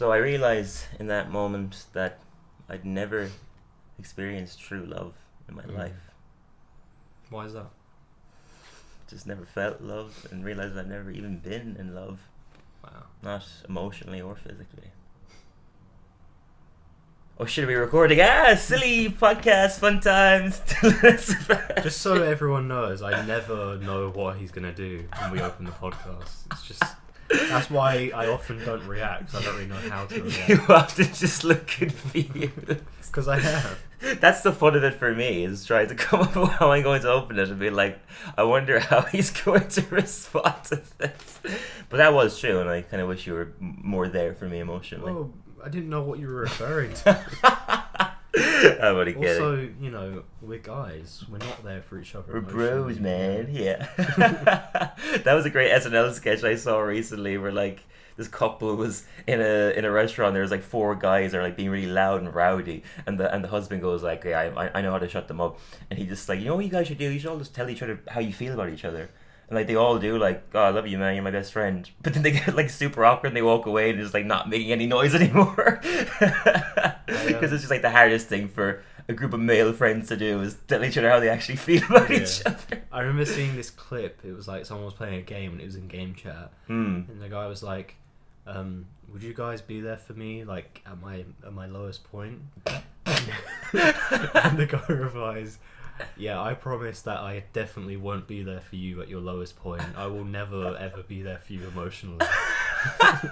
So I realized in that moment that I'd never experienced true love in my life. Why is that? Just never felt love and realized I'd never even been in love. Wow. Not emotionally or physically. Oh, should we recording? Silly podcast, fun times. Just so everyone knows, I never know what he's going to do when we open the podcast. It's just... That's why I often don't react, because I don't really know how to react. You often just look confused. Because I have. That's the fun of it for me, is trying to come up with how I'm going to open it and be like, I wonder how he's going to respond to this. But that was true, and I kind of wish you were more there for me emotionally. Oh, I didn't know what you were referring to. I'm only kidding. Also, you know, we're guys. We're not there for each other. We're bros, man. Yeah. That was a great SNL sketch I saw recently where, like, this couple was in a restaurant. There was like 4 guys that are like being really loud and rowdy, and the husband goes like, "Yeah, I know how to shut them up." And he just like, "You know what you guys should do? You should all just tell each other how you feel about each other." And like they all do, like, "Oh, I love you, man. You're my best friend." But then they get like super awkward and they walk away and just like not making any noise anymore. Because it's just like the hardest thing for a group of male friends to do is tell each other how they actually feel about each other. I remember seeing this clip. It was like someone was playing a game and it was in game chat. And the guy was like, would you guys be there for me, like at my lowest point? And the guy replies, "Yeah, I promise that I definitely won't be there for you at your lowest point. I will never ever be there for you emotionally."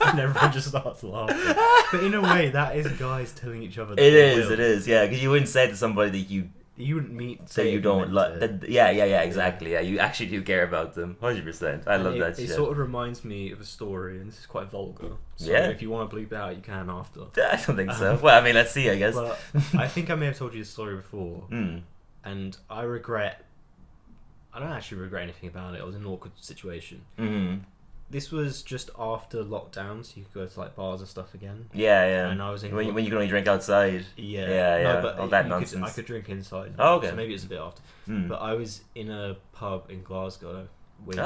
And everyone just starts laughing. But in a way, that is guys telling each other that It is, yeah, because you wouldn't say to somebody that you wouldn't meet that you don't like. Yeah, exactly. Yeah, you actually do care about them, 100%. I love that shit. It sort of reminds me of a story, and this is quite vulgar. So yeah. If you want to bleep it out, you can after. I don't think so. Well, I mean, let's see. I guess. But I think I may have told you this story before, and I don't actually regret anything about it. I was in an awkward situation. This was just after lockdown, so you could go to like bars and stuff again. Yeah. And I was in when you can only drink outside. Yeah. No, but all that nonsense. I could drink inside. Oh, okay. So maybe it's a bit after. But I was in a pub in Glasgow with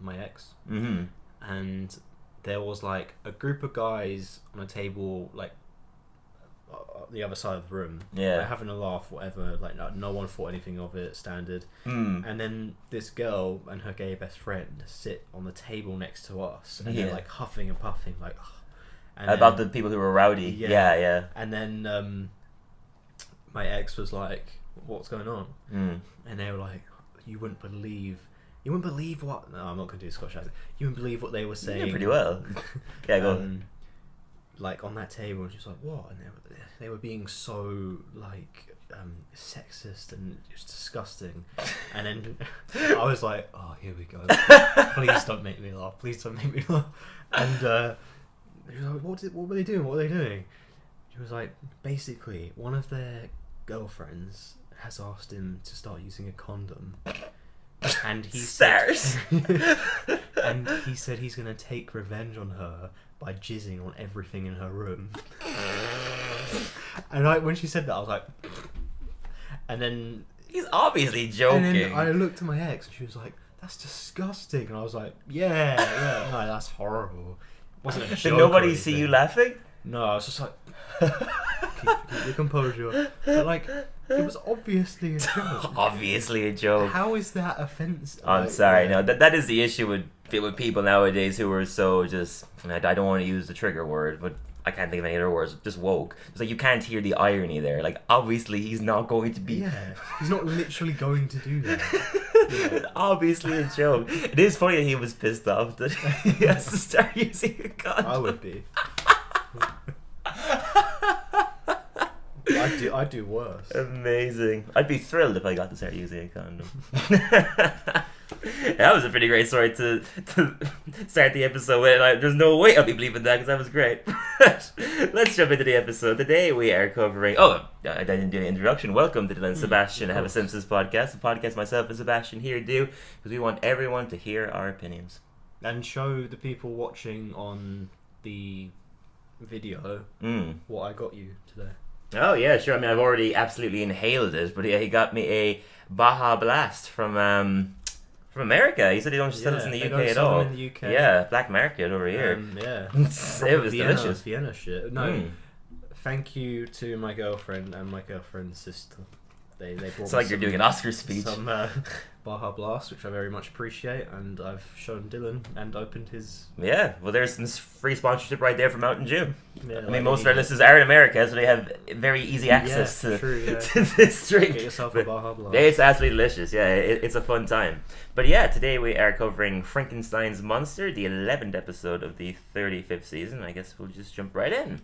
my ex, and there was like a group of guys on a table like the other side of the room, like, having a laugh, whatever. Like no one thought anything of it, standard. And then this girl and her gay best friend sit on the table next to us, and they're like huffing and puffing, like. And about the people who were rowdy. Yeah. And then my ex was like, "What's going on?" And they were like, "You wouldn't believe what." No, I'm not going to do Scottish accent. You wouldn't believe what they were saying. Yeah, pretty well. Yeah, go on. Like on that table, and she was like, "What?" And they were being so like sexist, and it was disgusting. And then I was like, "Oh, here we go. Please don't make me laugh. Please don't make me laugh." And she was like, "What were they doing? What were they doing?" She was like, "Basically, one of their girlfriends has asked him to start using a condom." And he said, and he said he's gonna take revenge on her by jizzing on everything in her room. And when she said that, I was like, and then he's obviously joking. And then I looked at my ex, and she was like, "That's disgusting." And I was like, "Yeah, no, that's horrible." Wasn't a joke. Did nobody see you laughing? No, I was just like, keep your composure. But like, it was obviously a joke. Obviously a joke. How is that offensive? I'm sorry. No, that is the issue with people nowadays who are so just. I don't want to use the trigger word, but I can't think of any other words. Just woke. It's like you can't hear the irony there. Like obviously he's not going to be. Yeah, he's not literally going to do that. It's obviously a joke. It is funny that he was pissed off that he has to start using a condom. I would be. I'd do worse. Amazing. I'd be thrilled if I got to start using a condom. That was a pretty great story to start the episode with, and there's no way I'll be bleeping that because that was great. Let's jump into the episode. Today we are covering... I didn't do the introduction. Welcome to Dillon Sebastian, Have a Simpsons podcast. The podcast myself and Sebastian here do because we want everyone to hear our opinions. And show the people watching on the video what I got you today. Oh yeah, sure. I mean, I've already absolutely inhaled it, but yeah, he got me a Baja Blast from From America. He said he don't sell us in the they UK don't at sell all. them in the UK. Yeah, black market over here. Yeah. It was delicious. Vienna shit. No, thank you to my girlfriend and my girlfriend's sister. They brought It's me like you're doing an Oscar speech. some Baja Blast, which I very much appreciate, and I've shown Dylan and opened his. Yeah, well, there's some free sponsorship right there from Mountain Dew. Yeah, I mean, most of our listeners are in America, so they have very easy access to this drink. Get yourself a Baja Blast. It's absolutely delicious. Yeah, it's a fun time. But yeah, today we are covering Frinkenstein's Monster, the 11th episode of the 35th season. I guess we'll just jump right in.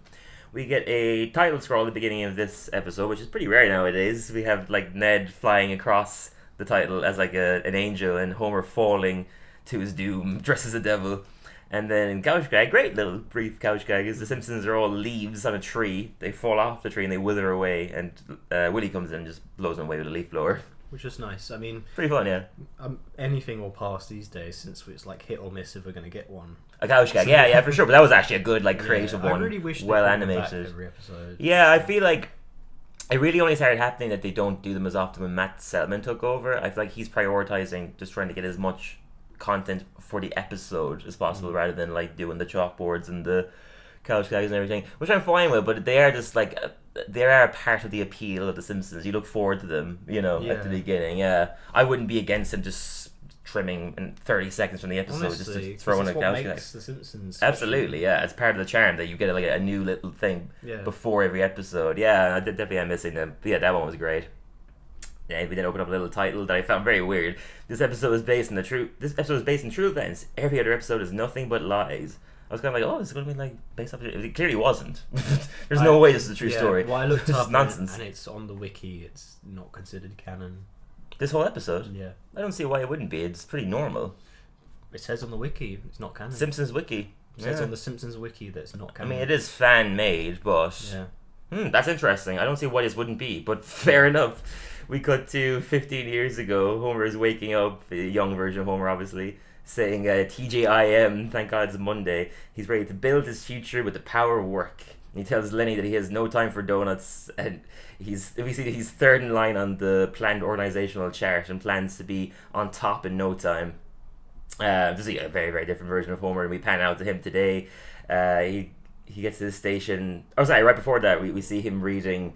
We get a title scroll at the beginning of this episode, which is pretty rare nowadays. We have like Ned flying across the title as like an angel, and Homer falling to his doom dressed as a devil. And then couch gag, great little brief couch gag, is the Simpsons are all leaves on a tree. They fall off the tree and they wither away, and Willie comes in and just blows them away with a leaf blower. Which is nice. I mean, pretty fun, yeah. Anything will pass these days, since it's like hit or miss if we're going to get one. A couch gag, yeah, for sure. But that was actually a good, like, creative one. I really wish well they animated. Every episode. Yeah, I feel like it really only started happening that they don't do them as often when Matt Selman took over. I feel like he's prioritizing just trying to get as much content for the episode as possible, rather than like doing the chalkboards and the couch gags and everything, which I'm fine with. But they are just like they are a part of the appeal of the Simpsons. You look forward to them, at the beginning. Yeah, I wouldn't be against them just trimming in 30 seconds from the episode. Honestly, just to throw in a couch gag. The Simpsons Absolutely, yeah. It's part of the charm that you get like a new little thing before every episode. Yeah, I definitely am missing them. But yeah, that one was great. Yeah, we then open up a little title that I found very weird. This episode is based in true events. Every other episode is nothing but lies. I was kind of like, oh, this is going to be like based off. It clearly wasn't. There's no way this is a true story. Well, I looked up nonsense, and it's on the wiki. It's not considered canon. This whole episode? Yeah. I don't see why it wouldn't be. It's pretty normal. It says on the wiki it's not canon. Simpsons wiki. It says on the Simpsons wiki that it's not canon. I mean, it is fan made, but that's interesting. I don't see why this wouldn't be, but fair enough. We cut to 15 years ago. Homer is waking up, a young version of Homer, obviously, saying TGIM, thank God it's Monday. He's ready to build his future with the power of work. And he tells Lenny that he has no time for donuts, and we see he's third in line on the planned organizational chart and plans to be on top in no time. This is a very, very different version of Homer, and we pan out to him today. He gets to the station. Oh, sorry, right before that, we see him reading.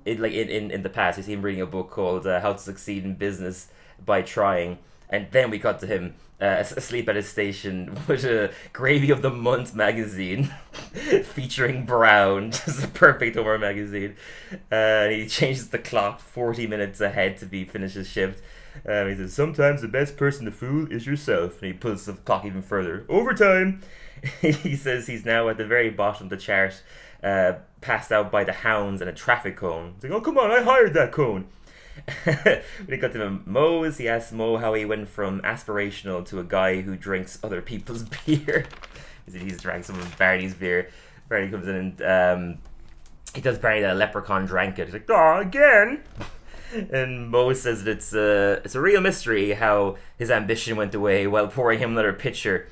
In the past, you see him reading a book called How to Succeed in Business by Trying, and then we cut to him asleep at his station with a Gravy of the Month magazine featuring Brown, just a perfect Homer magazine. He changes the clock 40 minutes ahead to be finished his shift. He says, sometimes the best person to fool is yourself. And he pulls the clock even further. Overtime! He says he's now at the very bottom of the chart, passed out by the hounds and a traffic cone. He's like, oh, come on, I hired that cone. When he got to Moe's, he asks Moe how he went from aspirational to a guy who drinks other people's beer. He's drank some of Barney's beer. Barney comes in and he tells Barney that a leprechaun drank it. He's like, oh, again? And Moe says that it's a real mystery how his ambition went away while pouring him another pitcher.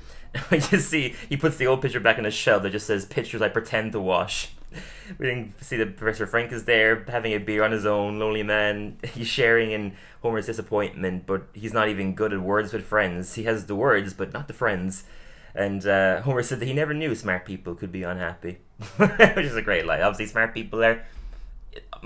We just see he puts the old picture back on his shelf that just says pictures I pretend to wash. We then see that Professor Frink is there having a beer on his own, lonely man. He's sharing in Homer's disappointment, but he's not even good at words with friends. He has the words, but not the friends. And Homer said that he never knew smart people could be unhappy, which is a great line. Obviously, smart people are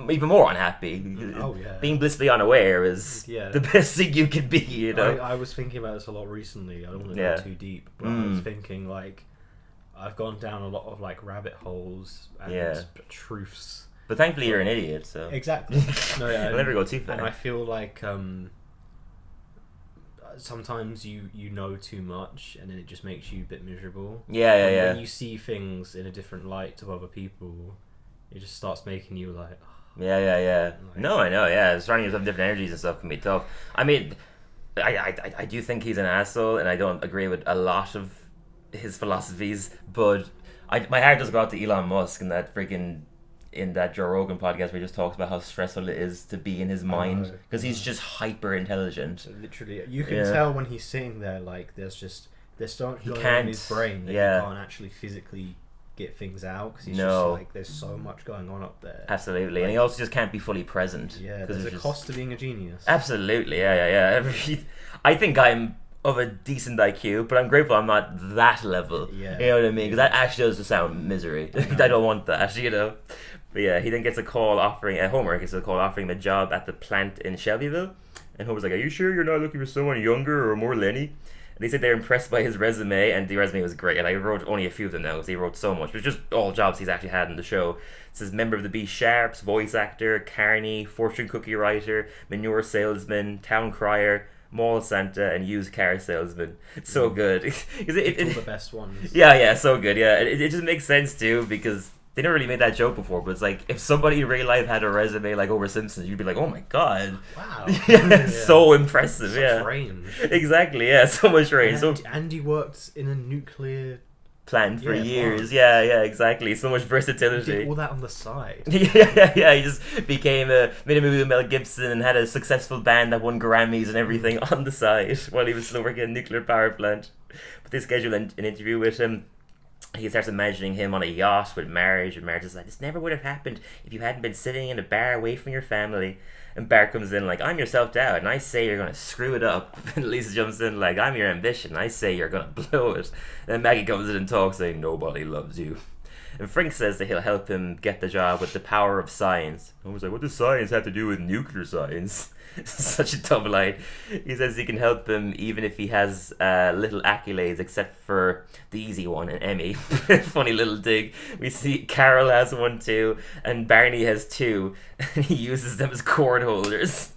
even more unhappy. Oh yeah. Being blissfully unaware is the best thing you can be, I was thinking about this a lot recently. I don't want to go too deep, but I was thinking like I've gone down a lot of like rabbit holes and truths. But thankfully you're an idiot, so exactly. No, yeah, I'll never go too far. And I feel like sometimes you know too much, and then it just makes you a bit miserable. When you see things in a different light to other people, it just starts making you like. Like, no, I know. Yeah, surrounding yourself with different energies and stuff can be tough. I mean, I do think he's an asshole, and I don't agree with a lot of his philosophies. But my heart does go out to Elon Musk and that freaking in that Joe Rogan podcast where he just talks about how stressful it is to be in his mind because he's just hyper intelligent. Literally, you can tell when he's sitting there like there's so much going on in his brain that he can't actually physically get things out because he's just like there's so much going on up there. Absolutely, like, and he also just can't be fully present. Yeah, there's a cost to being a genius. Absolutely, yeah. I think I'm of a decent IQ, but I'm grateful I'm not that level. Yeah. You know what I mean? Because that actually does just sound misery. I don't want that, you know? But yeah, he then gets a call offering, Homer gets a call offering him a job at the plant in Shelbyville. And Homer's like, are you sure you're not looking for someone younger or more Lenny? And they said they're impressed by his resume, and the resume was great. And I wrote only a few of them now, because he wrote so much. But it's just all jobs he's actually had in the show. It says member of the B Sharps, voice actor, carny, fortune cookie writer, manure salesman, town crier, mall Santa, and used car salesman. So good. It's all the best ones. Yeah, so good. Yeah, it just makes sense too, because they never really made that joke before, but it's like, if somebody in real life had a resume like Homer Simpson, you'd be like, oh my god. Wow. Yeah, so impressive. Such range. Exactly, yeah, so much range. And he worked in a nuclear plant for years. plant. Yeah, exactly. So much He versatility. did all that on the side. Yeah. He just made a movie with Mel Gibson and had a successful band that won Grammys and everything on the side while he was still working at a nuclear power plant. But they scheduled an interview with him. He starts imagining him on a yacht with Marge, and Marge is like, this never would have happened if you hadn't been sitting in a bar away from your family. And Bart comes in like, I'm your self-doubt, and I say you're going to screw it up. And Lisa jumps in like, I'm your ambition, and I say you're going to blow it. And then Maggie comes in and talks saying, nobody loves you. And Frink says that he'll help him get the job with the power of science. I was like, what does science have to do with nuclear science? Such a dumb line. He says he can help him even if he has little accolades, except for the easy one, an Emmy. Funny little dig. We see Carol has one too, and Barney has two, and he uses them as cord holders.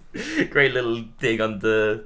Great little dig on the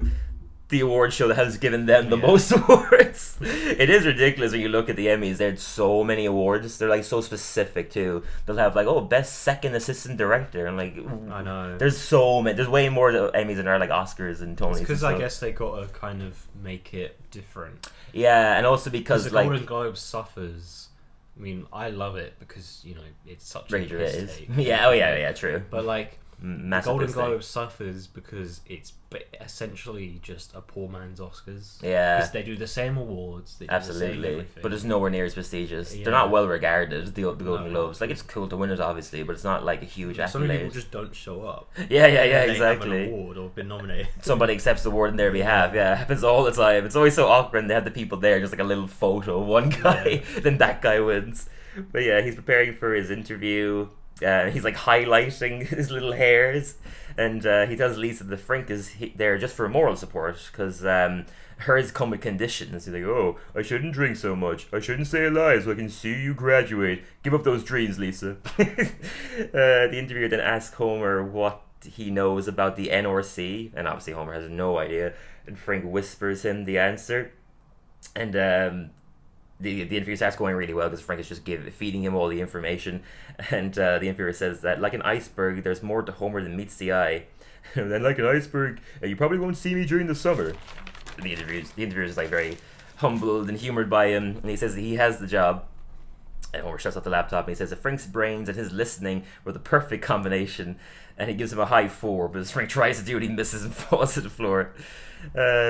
award show that has given them the most awards. It is ridiculous when you look at the Emmys. There's so many awards. They're like so specific too. They'll have like, best second assistant director, and like, I know. There's so many. There's way more Emmys than there are like Oscars and Tonys. Because I guess they got to kind of make it different. Yeah, and also because the like Golden Globe suffers. I mean, I love it because it's such a Ranger piss is. take. Yeah, true. But like, Massive Golden mistake. Globe suffers because it's essentially just a poor man's Oscars. Yeah. Because they do the same awards. They do the same Absolutely, everything. but it's nowhere near as prestigious. Yeah. They're not well regarded. The Golden No. Globes, like, it's cool to win it, obviously, but it's not like a huge Some people accolade. just don't show up. Yeah, They have an exactly. award or been nominated. Somebody accepts the award on their behalf. Yeah, it happens all the time. It's always so awkward. And they have the people there, just like a little photo of one guy, then that guy wins. But yeah, he's preparing for his interview. He's like highlighting his little hairs, and he tells Lisa that Frink is there just for moral support, because hers come with conditions. He's like, I shouldn't drink so much, I shouldn't say a lie so I can see you graduate. Give up those dreams, Lisa. The interviewer then asks Homer what he knows about the NRC, and obviously Homer has no idea, and Frink whispers him the answer. And the interview starts going really well because Frink is just feeding him all the information, and the interviewer says that, like an iceberg, there's more to Homer than meets the eye. And then, like an iceberg, you probably won't see me during the summer. The interviewer is like very humbled and humored by him, and he says that he has the job. And Homer shuts off the laptop and he says that Frink's brains and his listening were the perfect combination, and he gives him a high 4, but as Frink tries to do it, he misses and falls to the floor.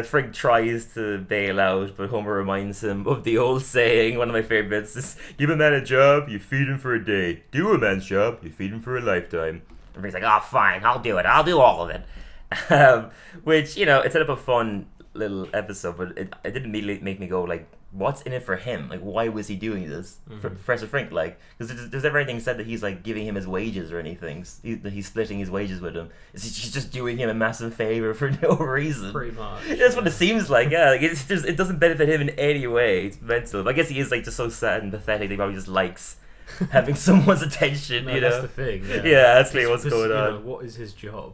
Frink tries to bail out, but Homer reminds him of the old saying, one of my favorite bits is, give a man a job, you feed him for a day. Do a man's job, you feed him for a lifetime. And Frink's like, fine, I'll do it, I'll do all of it. Which, it set up a fun little episode, but it didn't immediately make me go like, what's in it for him? Like, why was he doing this? For Professor Frink, like, because there's never anything said that he's like giving him his wages or anything. He's splitting his wages with him. He's just doing him a massive favor for no reason. Pretty much. That's what it seems like. Yeah, like it doesn't benefit him in any way. It's mental. I guess he is like just so sad and pathetic. He probably just likes having someone's attention. That's the thing. Yeah, that's really what's going on. What is his job?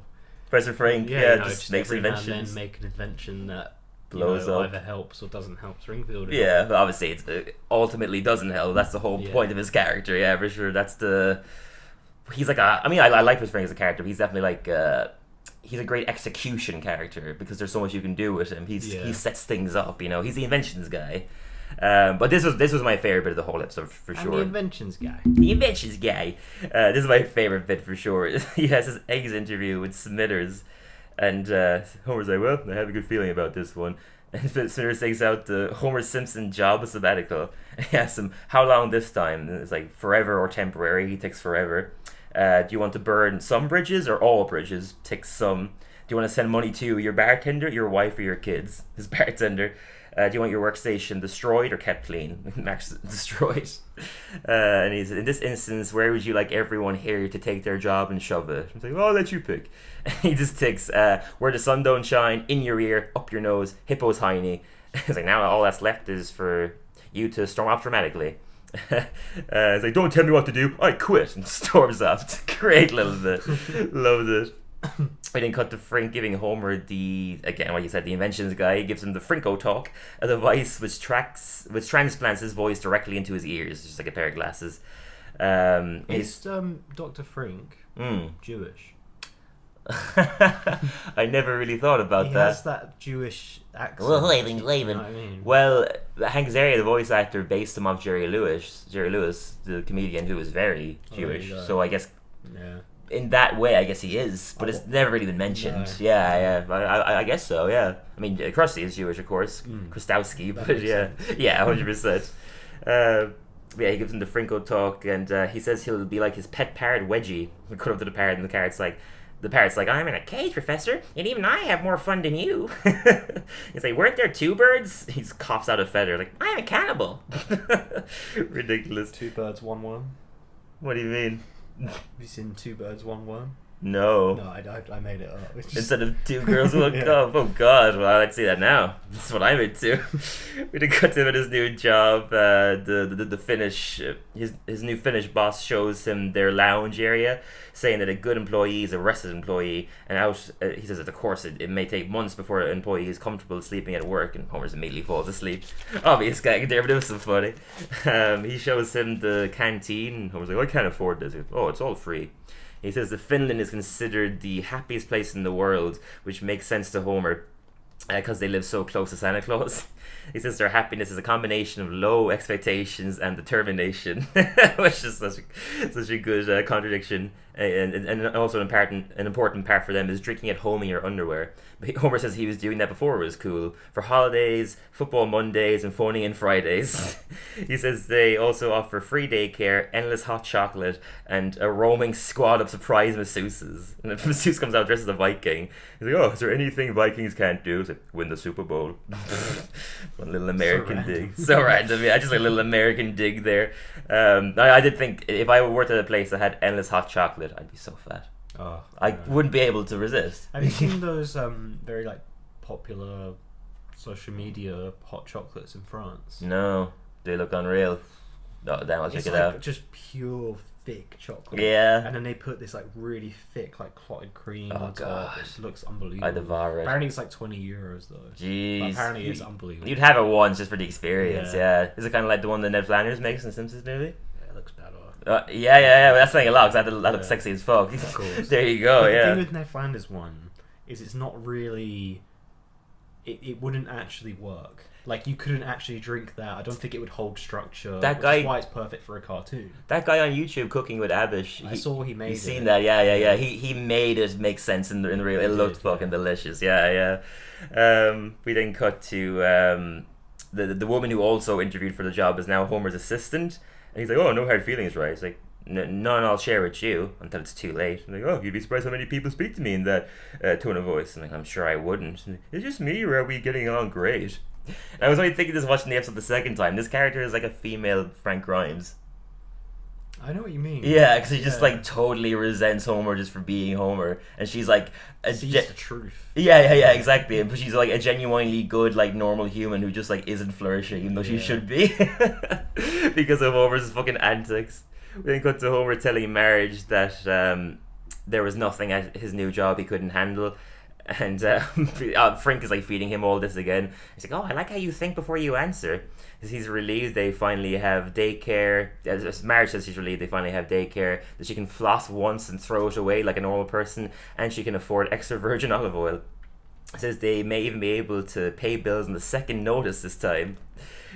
Professor Frink, just makes every inventions. Now and then make an invention that blows up. Either helps or doesn't help Springfield. Yeah, but obviously it ultimately doesn't help. That's the whole point of his character. Yeah, for sure. He's like I like Frink as a character. But he's definitely like he's a great execution character because there's so much you can do with him. He sets things up. He's the inventions guy. But this was my favorite bit of the whole episode for sure. The inventions guy. This is my favorite bit for sure. He has his eggs interview with Smithers, and Homer's like, well, I have a good feeling about this one. And Smithers takes out the Homer Simpson job sabbatical. He asks him, how long this time? And it's like, forever or temporary. He takes forever. Do you want to burn some bridges or all bridges? Takes some. you want to send money to your bartender, your wife, or your kids? His bartender. Do you want your workstation destroyed or kept clean? Max destroyed. And he's in this instance, where would you like everyone here to take their job and shove it? He's like, oh, I'll let you pick. He just ticks, where the sun don't shine, in your ear, up your nose, hippos hiney. He's like, now all that's left is for you to storm off dramatically. He's like, don't tell me what to do, I quit, and storms off. Great little bit. Loved it. We then cut to Frink giving Homer again, what you said, the inventions guy. He gives him the Frinko talk, a device which transplants his voice directly into his ears, just like a pair of glasses. Is Dr. Frink Jewish? I never really thought about that. He has that Jewish accent. Well, you know what I mean? Well, Hank Azaria, the voice actor, based him off Jerry Lewis, the comedian who was very Jewish. So I guess in that way, I guess he is, but it's never really been mentioned. No. Yeah, I guess so. Yeah, I mean, Krusty is Jewish, of course, Krustowski, but yeah, 100%. Yeah, he gives him the Frinko talk, and he says he'll be like his pet parrot Wedgie. We cut up to the parrot, and the parrot's like, I'm in a cage, Professor, and even I have more fun than you. He's like, weren't there two birds? He coughs out a feather, like, I'm a cannibal. Ridiculous. Two birds, one worm. What do you mean? Have you seen Two Birds, One Worm? No. No, I made it up. Instead of two girls, one cup. Oh God! Well, I'd see that now. That's what I'm into. We did cut to him at his new job. The Finnish, his new Finnish boss shows him their lounge area, saying that a good employee is a rested employee. And he says that of course it may take months before an employee is comfortable sleeping at work. And Homer's immediately falls asleep. Obvious guy there, but it was so funny. He shows him the canteen. And Homer's like, I can't afford this. He goes, oh, it's all free. He says that Finland is considered the happiest place in the world, which makes sense to Homer because they live so close to Santa Claus. He says their happiness is a combination of low expectations and determination, which is such a good contradiction. And also an important part for them is drinking at home in your underwear. Homer says he was doing that before it was cool. For holidays, football Mondays, and phoning in Fridays. He says they also offer free daycare, endless hot chocolate, and a roaming squad of surprise masseuses. And the masseuse comes out dressed as a Viking. He's like, oh, is there anything Vikings can't do? He's like, win the Super Bowl. One little American dig. So random, yeah, just like a little American dig there. I did think if I worked at a place that had endless hot chocolate, I'd be so fat. Oh, I wouldn't be able to resist. Have you seen those very popular social media hot chocolates in France? No, they look unreal. Oh, damn, I'll check it out. Just pure thick chocolate. Yeah. And then they put this really thick clotted cream on top. God. It looks unbelievable. I devour it. Apparently it's €20 though. Jeez. But apparently it's unbelievable. You'd have it once just for the experience. Yeah. Is it kind of like the one that Ned Flanders makes in the Simpsons movie? Yeah, it looks better. Yeah. Well, that's saying a lot because that looks sexy as fuck. Of course. There you go. But yeah. The thing with Ned Flanders one is it's not really. It wouldn't actually work. Like, you couldn't actually drink that. I don't think it would hold structure. Which is why it's perfect for a cartoon. That guy on YouTube cooking with Abish. I saw he made it. You've seen that? Yeah. He made it make sense in the real. It looked fucking delicious. Yeah. We then cut to the woman who also interviewed for the job is now Homer's assistant. And he's like, oh, no hard feelings, right? He's like, none I'll share with you until it's too late. I'm like, oh, you'd be surprised how many people speak to me in that tone of voice. And like, I'm sure I wouldn't. And, it's just me, or are we getting on great? And I was only thinking this watching the episode the second time. This character is like a female Frank Grimes. I know what you mean. Yeah, because he just totally resents Homer just for being Homer, and she's like sees the truth. Yeah, exactly. But she's like a genuinely good, normal human who just isn't flourishing, even though she should be, because of Homer's fucking antics. We then cut to Homer telling Marge that there was nothing at his new job he couldn't handle. And Frink is feeding him all this again. He's like, oh, I like how you think before you answer. Because he's relieved they finally have daycare. As Marge says she's relieved they finally have daycare, that she can floss once and throw it away like a normal person, and she can afford extra virgin olive oil. Says they may even be able to pay bills on the second notice this time.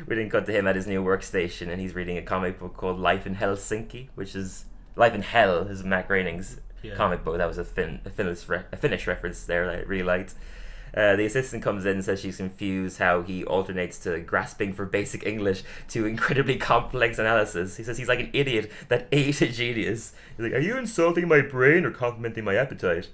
We then cut to him at his new workstation, and he's reading a comic book called Life in Helsinki, which is Life in Hell is Matt Groening's comic book. That was a Finnish reference there I really liked. The assistant comes in and says she's confused how he alternates to grasping for basic English to incredibly complex analysis. He says he's like an idiot that ate a genius. He's like, are you insulting my brain or complimenting my appetite?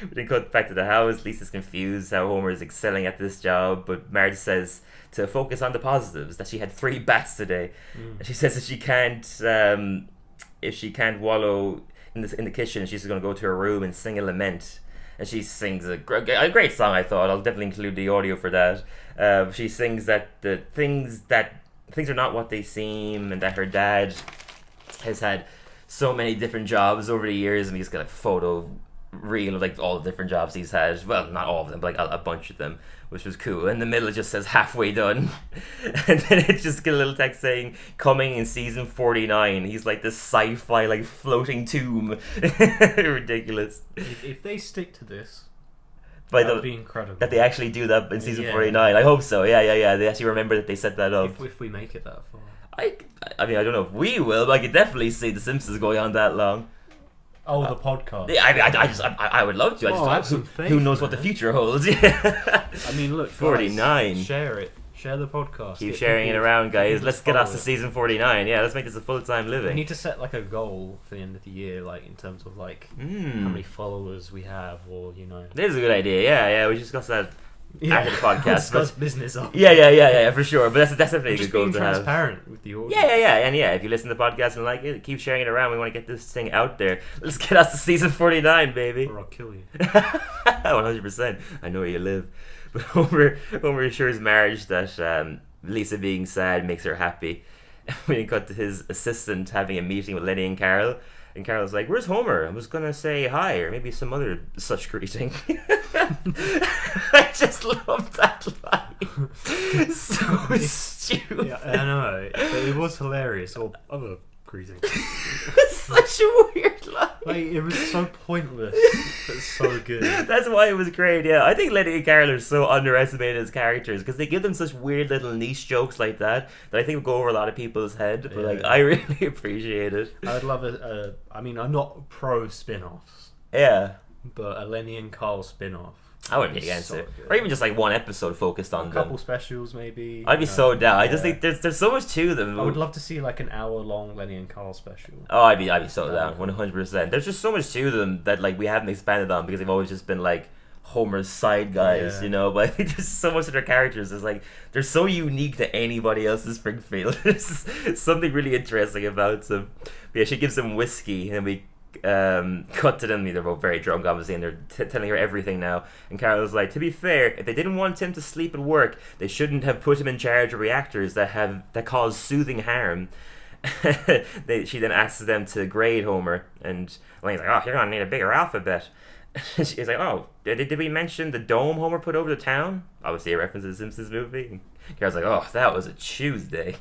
We then cut back to the house. Lisa's confused how Homer is excelling at this job, but Marge says to focus on the positives, that she had 3 bats today. And she says that if she can't wallow in the kitchen, she's going to go to her room and sing a lament. And she sings a great song, I thought. I'll definitely include the audio for that. She sings that things are not what they seem, and that her dad has had so many different jobs over the years, and he's got a photo reel of like all the different jobs he's had. Well, not all of them, but like a bunch of them, which was cool. In the middle it just says halfway done. And then it just get a little text saying coming in season 49. He's like this sci-fi like floating tomb. Ridiculous. If they stick to this, that would be incredible. That they actually do that in season 49. I hope so. Yeah. They actually remember that they set that up. If we make it that far. I mean, I don't know if we will, but I could definitely see The Simpsons going on that long. Oh, the podcast. Yeah, I would love to. Who knows what the future holds? Yeah. I mean, look, 49. Guys, share it. Share the podcast. Keep sharing it around, guys. Let's get us to season 49. Yeah, let's make this a full-time living. We need to set like a goal for the end of the year, like in terms of like how many followers we have, or There's a good idea. Yeah. We discussed that after the podcast. Discuss business up. Yeah, for sure. But that's definitely a good goal to have. Transparent with the audience. Yeah. And if you listen to the podcast and like it, keep sharing it around. We want to get this thing out there. Let's get us to season 49, baby. Or I'll kill you. 100%. I know where you live. But Homer assures Marge that Lisa being sad makes her happy. We then cut to his assistant having a meeting with Lenny and Carl. And Carol's like, "Where's Homer? I was gonna say hi, or maybe some other such greeting." I just love that line. So stupid. Yeah, I know. But it was hilarious. Or other greeting. It's such a weird line. Like, it was so pointless, but so good. That's why it was great. Yeah, I think Lenny and Carl are so underestimated as characters because they give them such weird little niche jokes like that I think will go over a lot of people's head. But I really appreciate it. I would love a. I mean, I'm not pro spin-offs. Yeah. But a Lenny and Carl spin-off. I wouldn't be against it. Or even just like one episode focused on a couple specials maybe. I'd be so down. I just think there's so much to them. I would love to see like an hour-long Lenny and Carl special. Oh, I'd be so down, 100%. There's just so much to them that like we haven't expanded on because they've always just been like Homer's side guys, But I think there's so much of their characters. It's like they're so unique to anybody else's Springfield. There's something really interesting about them. But yeah, she gives them whiskey, and we cut to them. They're both very drunk, obviously, and they're telling her everything now. And Carol's like, to be fair, if they didn't want him to sleep at work, they shouldn't have put him in charge of reactors that cause soothing harm. She then asks them to grade Homer, and Elaine's like, "Oh, you're gonna need a bigger alphabet." She's like, "Oh, did we mention the dome Homer put over the town?" Obviously a reference to the Simpsons movie. And Carol's like, "Oh, that was a Tuesday."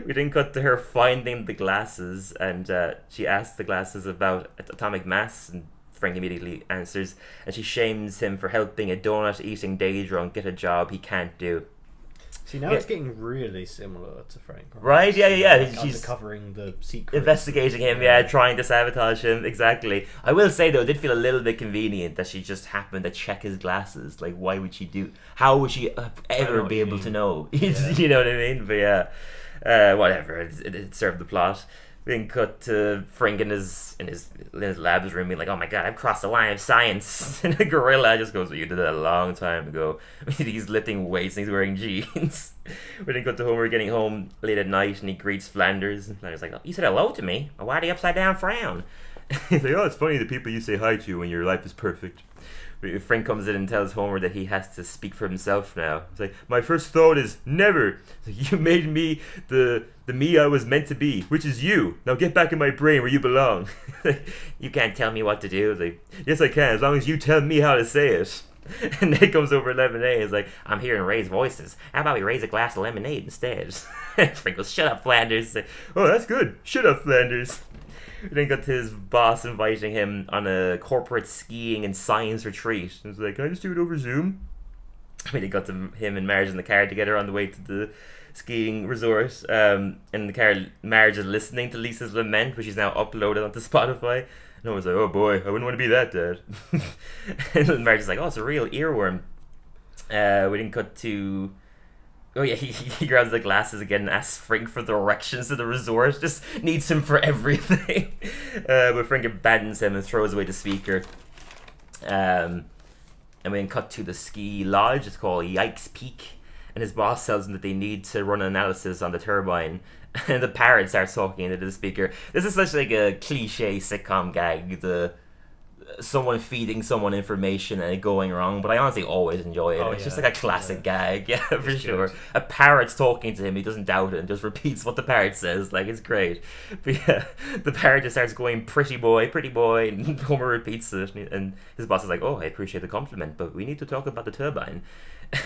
We then cut to her finding the glasses, and she asks the glasses about atomic mass, and Frink immediately answers, and she shames him for helping a donut-eating day drunk get a job he can't do. See, now it's getting really similar to Frank. Right? Yeah. Like she's uncovering the secret. Investigating him, trying to sabotage him, exactly. I will say, though, it did feel a little bit convenient that she just happened to check his glasses. Like, why would she do... How would she ever be able to know? You know what I mean? But yeah, whatever. It served the plot. We then cut to Frink in his lab's room being like, "Oh my god, I've crossed the line of science." And the gorilla just goes, "Well, you did that a long time ago." He's lifting weights and he's wearing jeans. We then cut to Homer getting home late at night and he greets Flanders. And Flanders is like, "You said hello to me. Why the upside down frown?" He's like, "Oh, it's funny the people you say hi to when your life is perfect." Frink comes in and tells Homer that he has to speak for himself now. He's like, "My first thought is never. You made me the me I was meant to be, which is you. Now get back in my brain where you belong." "You can't tell me what to do." Like, "Yes, I can, as long as you tell me how to say it." And Nate comes over lemonade. He's like, "I'm hearing raised voices. How about we raise a glass of lemonade instead?" Frink goes, "Shut up, Flanders." He's like, "Oh, that's good. Shut up, Flanders." We then got to his boss inviting him on a corporate skiing and science retreat. And he's like, "Can I just do it over Zoom?" We then got to him and Marge in the car together on the way to the skiing resort. In the car, Marge is listening to Lisa's lament, which is now uploaded onto Spotify. And I was like, "Oh boy, I wouldn't want to be that dad." And Marge is like, "Oh, it's a real earworm." We then cut to... Oh yeah, he grabs the glasses again and asks Frink for directions to the resort. Just needs him for everything. But Frink abandons him and throws away the speaker. And we then cut to the ski lodge. It's called Yikes Peak. And his boss tells him that they need to run an analysis on the turbine. And the parrot starts talking into the speaker. This is such like a cliche sitcom gag. Someone feeding someone information and it going wrong, but I honestly always enjoy it. It's just like a classic gag, for sure. A parrot's talking to him, he doesn't doubt it and just repeats what the parrot says. Like, it's great. But yeah, the parrot just starts going, pretty boy, and Homer repeats it, and his boss is like, oh, I appreciate the compliment, but we need to talk about the turbine.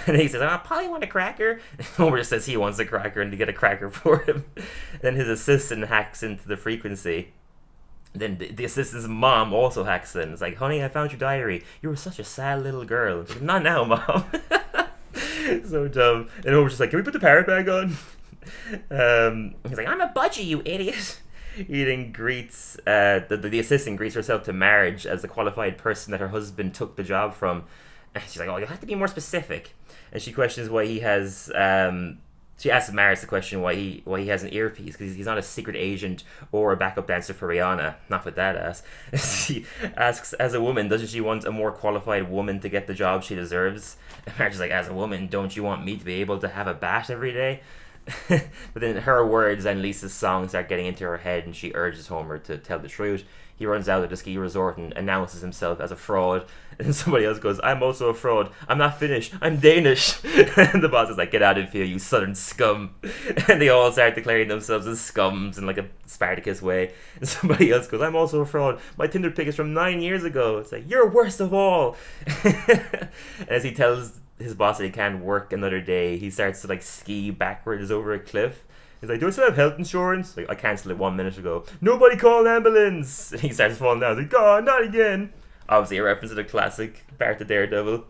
And he says, I probably want a cracker. And Homer just says he wants a cracker and to get a cracker for him. Then his assistant hacks into the frequency. Then the assistant's mom also hacks in. It's like, honey, I found your diary. You were such a sad little girl. Like, not now, Mom. So dumb. And Homer's just like, can we put the parrot back on? He's like, I'm a budgie, you idiot. He then greets, the assistant greets herself to Marge as the qualified person that her husband took the job from. And she's like, oh, you'll have to be more specific. And she questions why he has... She asks Marge the question why he has an earpiece, because he's not a secret agent or a backup dancer for Rihanna. Not with that ass. She asks, as a woman, doesn't she want a more qualified woman to get the job she deserves? And Marge is like, as a woman, don't you want me to be able to have a bath every day? But then her words and Lisa's song start getting into her head, and she urges Homer to tell the truth. He runs out of the ski resort and announces himself as a fraud. And somebody else goes, I'm also a fraud. I'm not Finnish. I'm Danish. And the boss is like, get out of here, you southern scum. And they all start declaring themselves as scums in like a Spartacus way. And somebody else goes, I'm also a fraud. My Tinder pic is from 9 years ago. It's like, you're worst of all. And as he tells his boss that he can't work another day, he starts to like ski backwards over a cliff. He's like, do I still have health insurance? Like, I cancelled it 1 minute ago. Nobody call an ambulance! And he starts falling down. He's like, God, not again! Obviously a reference to the classic Bart the Daredevil.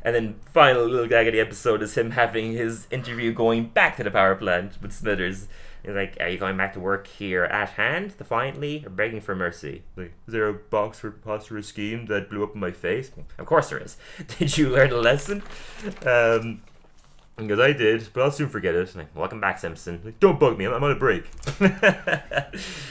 And then final little gag of the episode is him having his interview going back to the power plant with Smithers. He's like, are you going back to work here at hand, defiantly, or begging for mercy? Like, is there a box for preposterous scheme that blew up in my face? Of course there is. Did you learn a lesson? Because I did, but I'll soon forget it. Like, welcome back, Simpson. Like, don't bug me, I'm on a break.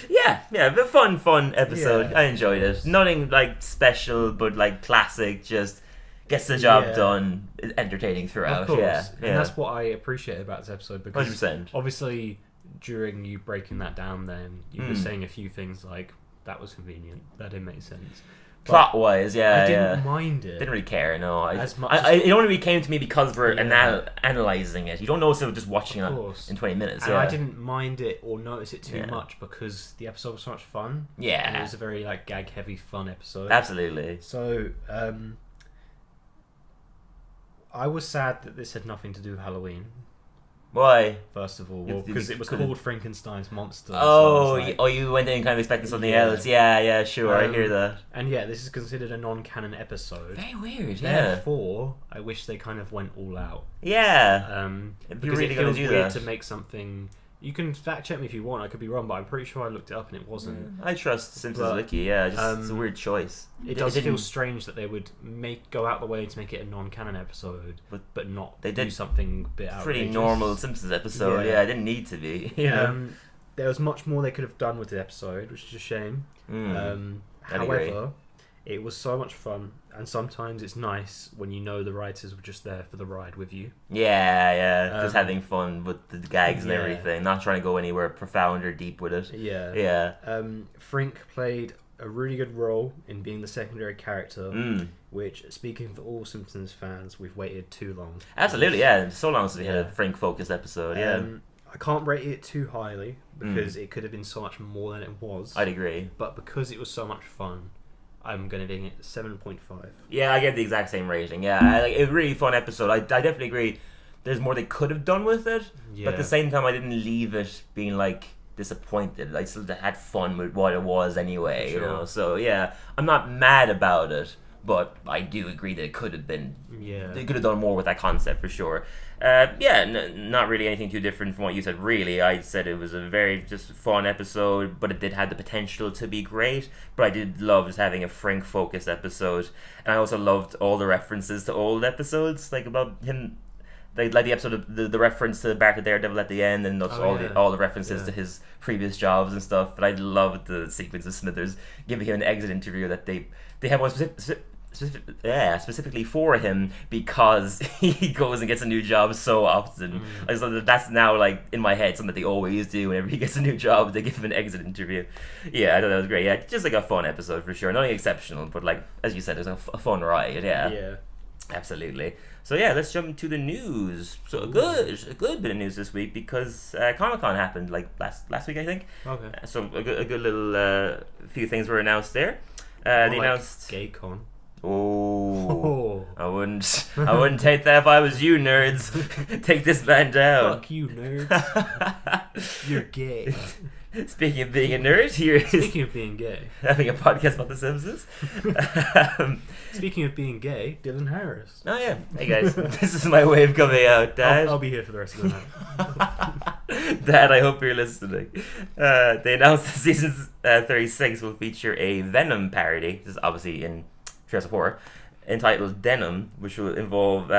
yeah, a fun episode. Yeah. I enjoyed it. Nothing like special, but like classic. Just gets the job done. Entertaining throughout. Of course. Yeah, and that's what I appreciate about this episode, because 100%. Obviously, during you breaking that down, then you were saying a few things like that was convenient, that didn't make sense. Plot wise, I didn't mind it. Didn't really care, no. As much it only really came to me because we're analysing it. You don't notice it just watching it in 20 minutes. And I didn't mind it or notice it too much because the episode was so much fun. Yeah. And it was a very like gag heavy fun episode. Absolutely. So I was sad that this had nothing to do with Halloween. Why? First of all, because it was called Frinkenstein's Monster. Oh, so like, you went in kind of expecting something else. Yeah, sure, I hear that. And yeah, this is considered a non-canon episode. Very weird, Therefore, I wish they kind of went all out. Yeah. Because it feels weird to make something... You can fact check me if you want, I could be wrong, but I'm pretty sure I looked it up and it wasn't. I trust Simpsons Wiki, it's a weird choice. It does feel strange that they would go out the way to make it a non-canon episode, but not do something a bit outrageous. Pretty normal Simpsons episode, it didn't need to be. There was much more they could have done with the episode, which is a shame. However, it was so much fun, and sometimes it's nice when you know the writers were just there for the ride with you. Yeah, just having fun with the gags and everything, not trying to go anywhere profound or deep with it. Yeah. Frink played a really good role in being the secondary character, which, speaking for all Simpsons fans, we've waited too long. Absolutely, so long since we had a Frink-focused episode, I can't rate it too highly, because it could have been so much more than it was. I'd agree. But because it was so much fun, I'm going to give it 7.5. Yeah, I get the exact same rating. Yeah, a really fun episode. I definitely agree. There's more they could have done with it, but at the same time, I didn't leave it being like disappointed. I still had fun with what it was anyway. Sure. You know, so yeah, I'm not mad about it, but I do agree that it could have been. Yeah, they could have done more with that concept for sure. Not really anything too different from what you said, really. I said it was a very just fun episode, but it did have the potential to be great. But I did love just having a Frink-focused episode. And I also loved all the references to old episodes, like about him, like the episode of the reference to Bart the Daredevil at the end, and all the references to his previous jobs and stuff. But I loved the sequence of Smithers giving him an exit interview that they have one specifically for him because he goes and gets a new job so often. So that's now like in my head something that they always do whenever he gets a new job. They give him an exit interview. Yeah, I thought that was great. Yeah, just like a fun episode for sure. Nothing exceptional, but like as you said, there's a fun ride. Yeah, absolutely. So yeah, let's jump into the news. So a good bit of news this week because Comic-Con happened like last week, I think. Okay. So a good little few things were announced there. They announced GayCon. Oh, I wouldn't take that if I was you, nerds. Take this man down. Fuck you, nerds. You're gay. Speaking of being a nerd, Speaking of being gay, having a podcast about The Simpsons. Speaking of being gay, Dylan Harris. Oh yeah, hey guys, this is my way of coming out, Dad. I'll be here for the rest of the night. Dad, I hope you're listening. They announced that season 36 will feature a Venom parody. This is obviously in Treehouse of Horror, entitled Denim, which will involve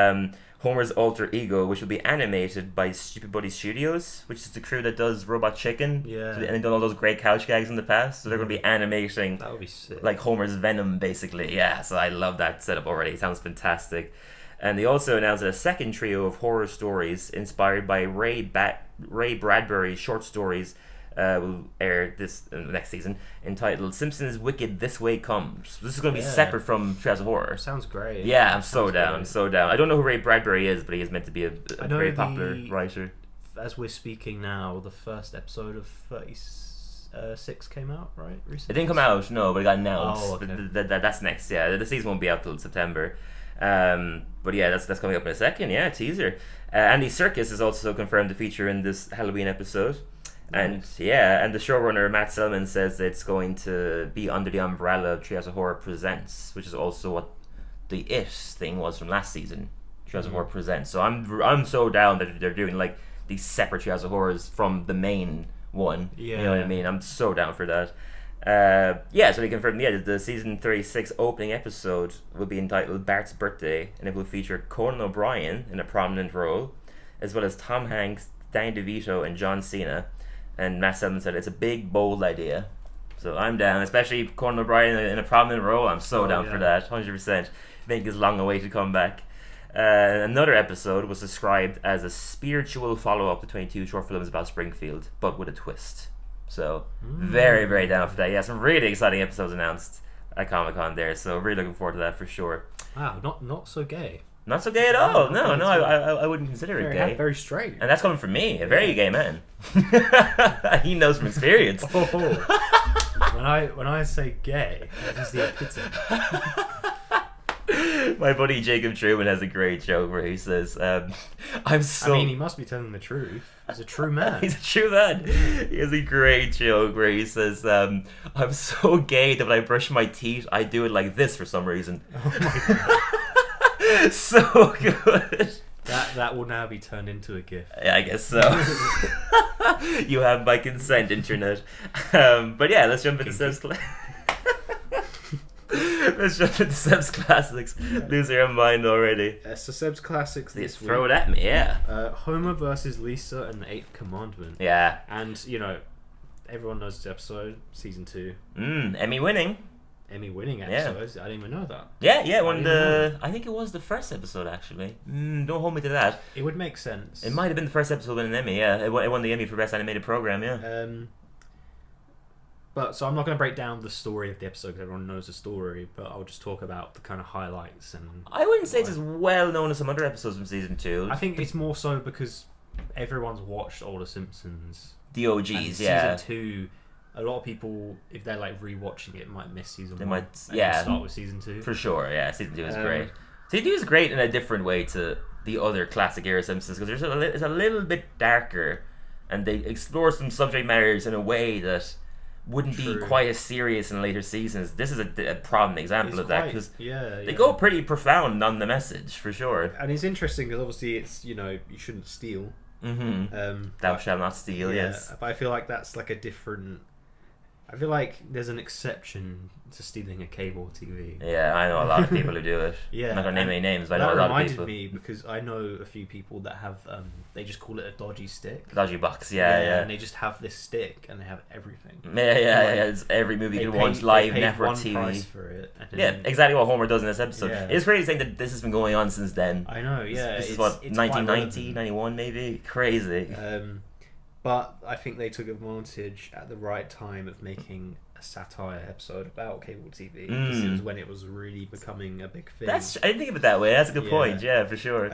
Homer's alter ego, which will be animated by Stupid Buddy Studios, which is the crew that does Robot Chicken. Yeah. And they've done all those great couch gags in the past, so they're going to be animating That would be sick. like Homer's Venom, basically. Yeah, so I love that setup already. It sounds fantastic. And they also announced a second trio of horror stories inspired by Ray Bradbury's short stories will air this next season, entitled Simpsons Wicked This Way Comes. This is going to be separate from Treehouse of Horror. Sounds great. Yeah, I'm so down. I don't know who Ray Bradbury is, but he is meant to be a very popular writer. As we're speaking now, the first episode of 36 came out, right? Recently? It didn't come out, no, but it got announced. Oh, okay. That's next, yeah. The season won't be out till September. But yeah, that's coming up in a second, yeah, teaser. Andy Serkis is also confirmed to feature in this Halloween episode. Nice. And the showrunner Matt Selman says that it's going to be under the umbrella of Treehouse of Horror Presents, which is also what the It thing was from last season. Treehouse of Horror Presents. So I'm so down that they're doing like these separate Treehouse of Horrors from the main one. Yeah. You know what I mean? I'm so down for that. So they confirmed the season 36 opening episode will be entitled Bart's Birthday, and it will feature Conan O'Brien in a prominent role, as well as Tom Hanks, Danny DeVito, and John Cena. And Matt Selman said it's a big, bold idea. So I'm down, especially Conan O'Brien in a prominent role. I'm so down for that, 100%. Make his long-awaited comeback. Another episode was described as a spiritual follow-up between two short films about Springfield, but with a twist. So very, very down for that. Yeah, some really exciting episodes announced at Comic-Con there. So really looking forward to that for sure. Wow, not so gay. Not so gay at all. No, I wouldn't consider it gay. Very straight. And that's coming from me, a very gay man. He knows from experience. When I say gay, that is the epitome. My buddy Jacob Truman has a great joke where he says, he must be telling the truth. He's a true man. He's a true man. He has a great joke where he says, I'm so gay that when I brush my teeth, I do it like this for some reason. Oh my god. So good. That will now be turned into a GIF. Yeah, I guess so. You have my consent, internet. But yeah, let's jump into Seb's Seb's classics. Losing your mind already. So Seb's classics this week. Throw it at me, yeah. Homer versus Lisa and the Eighth Commandment. Yeah. And everyone knows this episode, season 2. Emmy winning episodes. Yeah. I didn't even know that. Yeah, I think it was the first episode actually. Don't hold me to that. It would make sense. It might have been the first episode with an Emmy. Yeah, it won the Emmy for Best Animated Program. Yeah. But so I'm not going to break down the story of the episode because everyone knows the story. But I'll just talk about the kind of highlights and. I wouldn't say it's as well known as some other episodes from season 2. I think it's more so because everyone's watched all the Simpsons. The OGs, and season 2. A lot of people, if they're like rewatching it, might miss season 1. Might, start with season 2 for sure. Yeah, season 2 is great. Season 2 is great in a different way to the other classic era Simpsons because it's a little bit darker, and they explore some subject matters in a way that wouldn't be quite as serious in later seasons. This is a prominent example of that because they go pretty profound on the message for sure. And it's interesting because obviously it's you shouldn't steal. Thou shalt not steal. Yes, but I feel like that's like a different. I feel like there's an exception to stealing a cable TV. Yeah, I know a lot of people who do it. Yeah, I'm not gonna name any names, but I that know a lot of people. reminded me because I know a few people that have they just call it a dodgy stick. Dodgy box, yeah. And they just have this stick and they have everything. Yeah. It's every movie you can watch live network one TV. Price for it. Yeah, exactly what Homer does in this episode. Yeah. It's crazy saying that this has been going on since then. I know, yeah. This is what, 1990, 91 maybe? Crazy. But I think they took advantage at the right time of making a satire episode about cable TV because it was when it was really becoming a big thing. I didn't think of it that way. That's a good point. Yeah, for sure.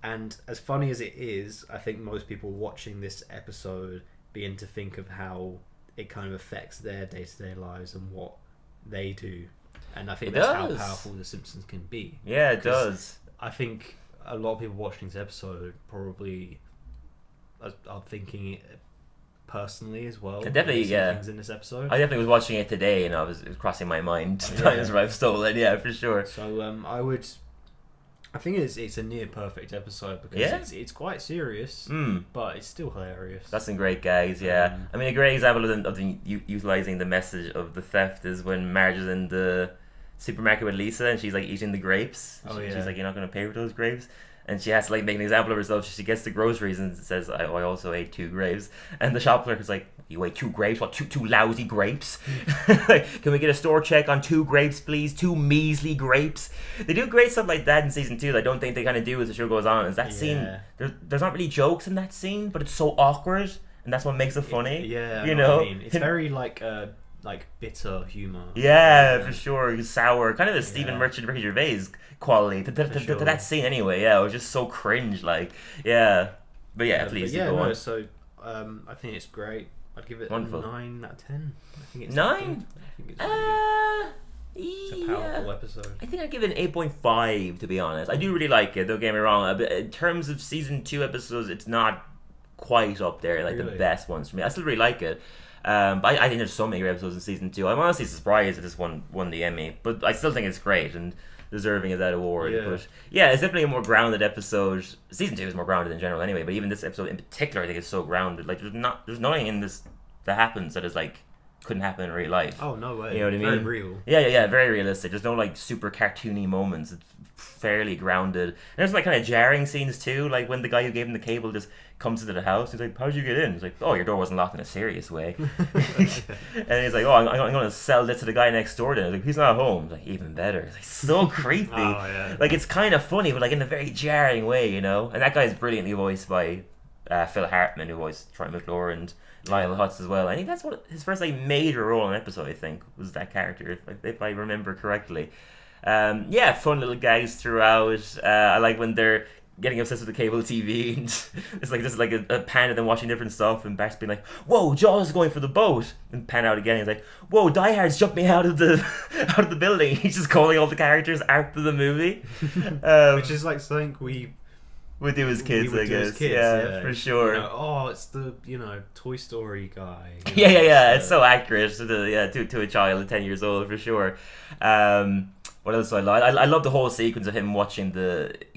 And as funny as it is, I think most people watching this episode begin to think of how it kind of affects their day-to-day lives and what they do. And I think that's how powerful The Simpsons can be. Yeah, it does. I think a lot of people watching this episode probably are thinking it personally as well. Definitely, yeah. Things in this episode. I definitely was watching it today, and it was crossing my mind. Times where I've stolen, yeah, for sure. So I think it's a near perfect episode because it's quite serious, but it's still hilarious. That's some great gags, yeah. I mean, a great example of them utilizing the message of the theft is when Marge is in the supermarket with Lisa, and she's like eating the grapes. She's like, "You're not going to pay for those grapes." And she has to like make an example of herself. She gets the groceries and says, I also ate 2 grapes. And the shop clerk is like, "You ate 2 grapes? What, two lousy grapes? Can we get a store check on 2 grapes, please? 2 measly grapes?" They do great stuff like that in season 2 that I don't think they kind of do as the show goes on. Is that scene, there's not really jokes in that scene, but it's so awkward. And that's what makes it funny. You know? What I mean. It's very like bitter humour. Yeah, for sure. Sour. Kind of a Stephen Merchant, Ricky Gervais quality to that scene anyway. Yeah, it was just so cringe. Like, yeah. But yeah, please go on. So I think it's great. I'd give it Wonderful. a 9 out of 10. I think it's 9? I think it's really good. It's a powerful episode. I think I'd give it an 8.5, to be honest. I do really like it, don't get me wrong. But in terms of season 2 episodes, it's not quite up there, like the best ones for me. I still really like it. But I think there's so many great episodes in season 2. I'm honestly surprised that this one won the Emmy, but I still think it's great and deserving of that award. But yeah, it's definitely a more grounded episode. Season 2 is more grounded in general anyway, but even this episode in particular I think is so grounded. Like there's nothing in this that happens that is like couldn't happen in real life. Oh, no way. You know what I mean? Very real. Yeah, very realistic. There's no like super cartoony moments. It's fairly grounded. And there's like kind of jarring scenes too, like when the guy who gave him the cable just comes into the house. He's like, "How'd you get in?" He's like, "Oh, your door wasn't locked in a serious way." And he's like, "Oh, I'm going to sell this to the guy next door then." He's like, "He's not home." He's like, "Even better." It's like so creepy. Like it's kind of funny, but like in a very jarring way, you know. And that guy's brilliantly voiced by Phil Hartman, who voiced Troy McClure and Lionel Hutz as well. I think that's what his first like major role in an episode, I think, was that character, if I remember correctly. Fun little gags throughout. I like when they're getting obsessed with the cable TV and it's like this is like a pan of them watching different stuff and Bart's being like, "Whoa, Jaws is going for the boat," and pan out again. He's like, "Whoa, Die Hard's jumping out of the building." He's just calling all the characters after the movie, which is like something we do as kids, I guess. Yeah, for sure. It's the Toy Story guy. It's so accurate to a child at 10 years old for sure. What else do I like? I love the whole sequence of him watching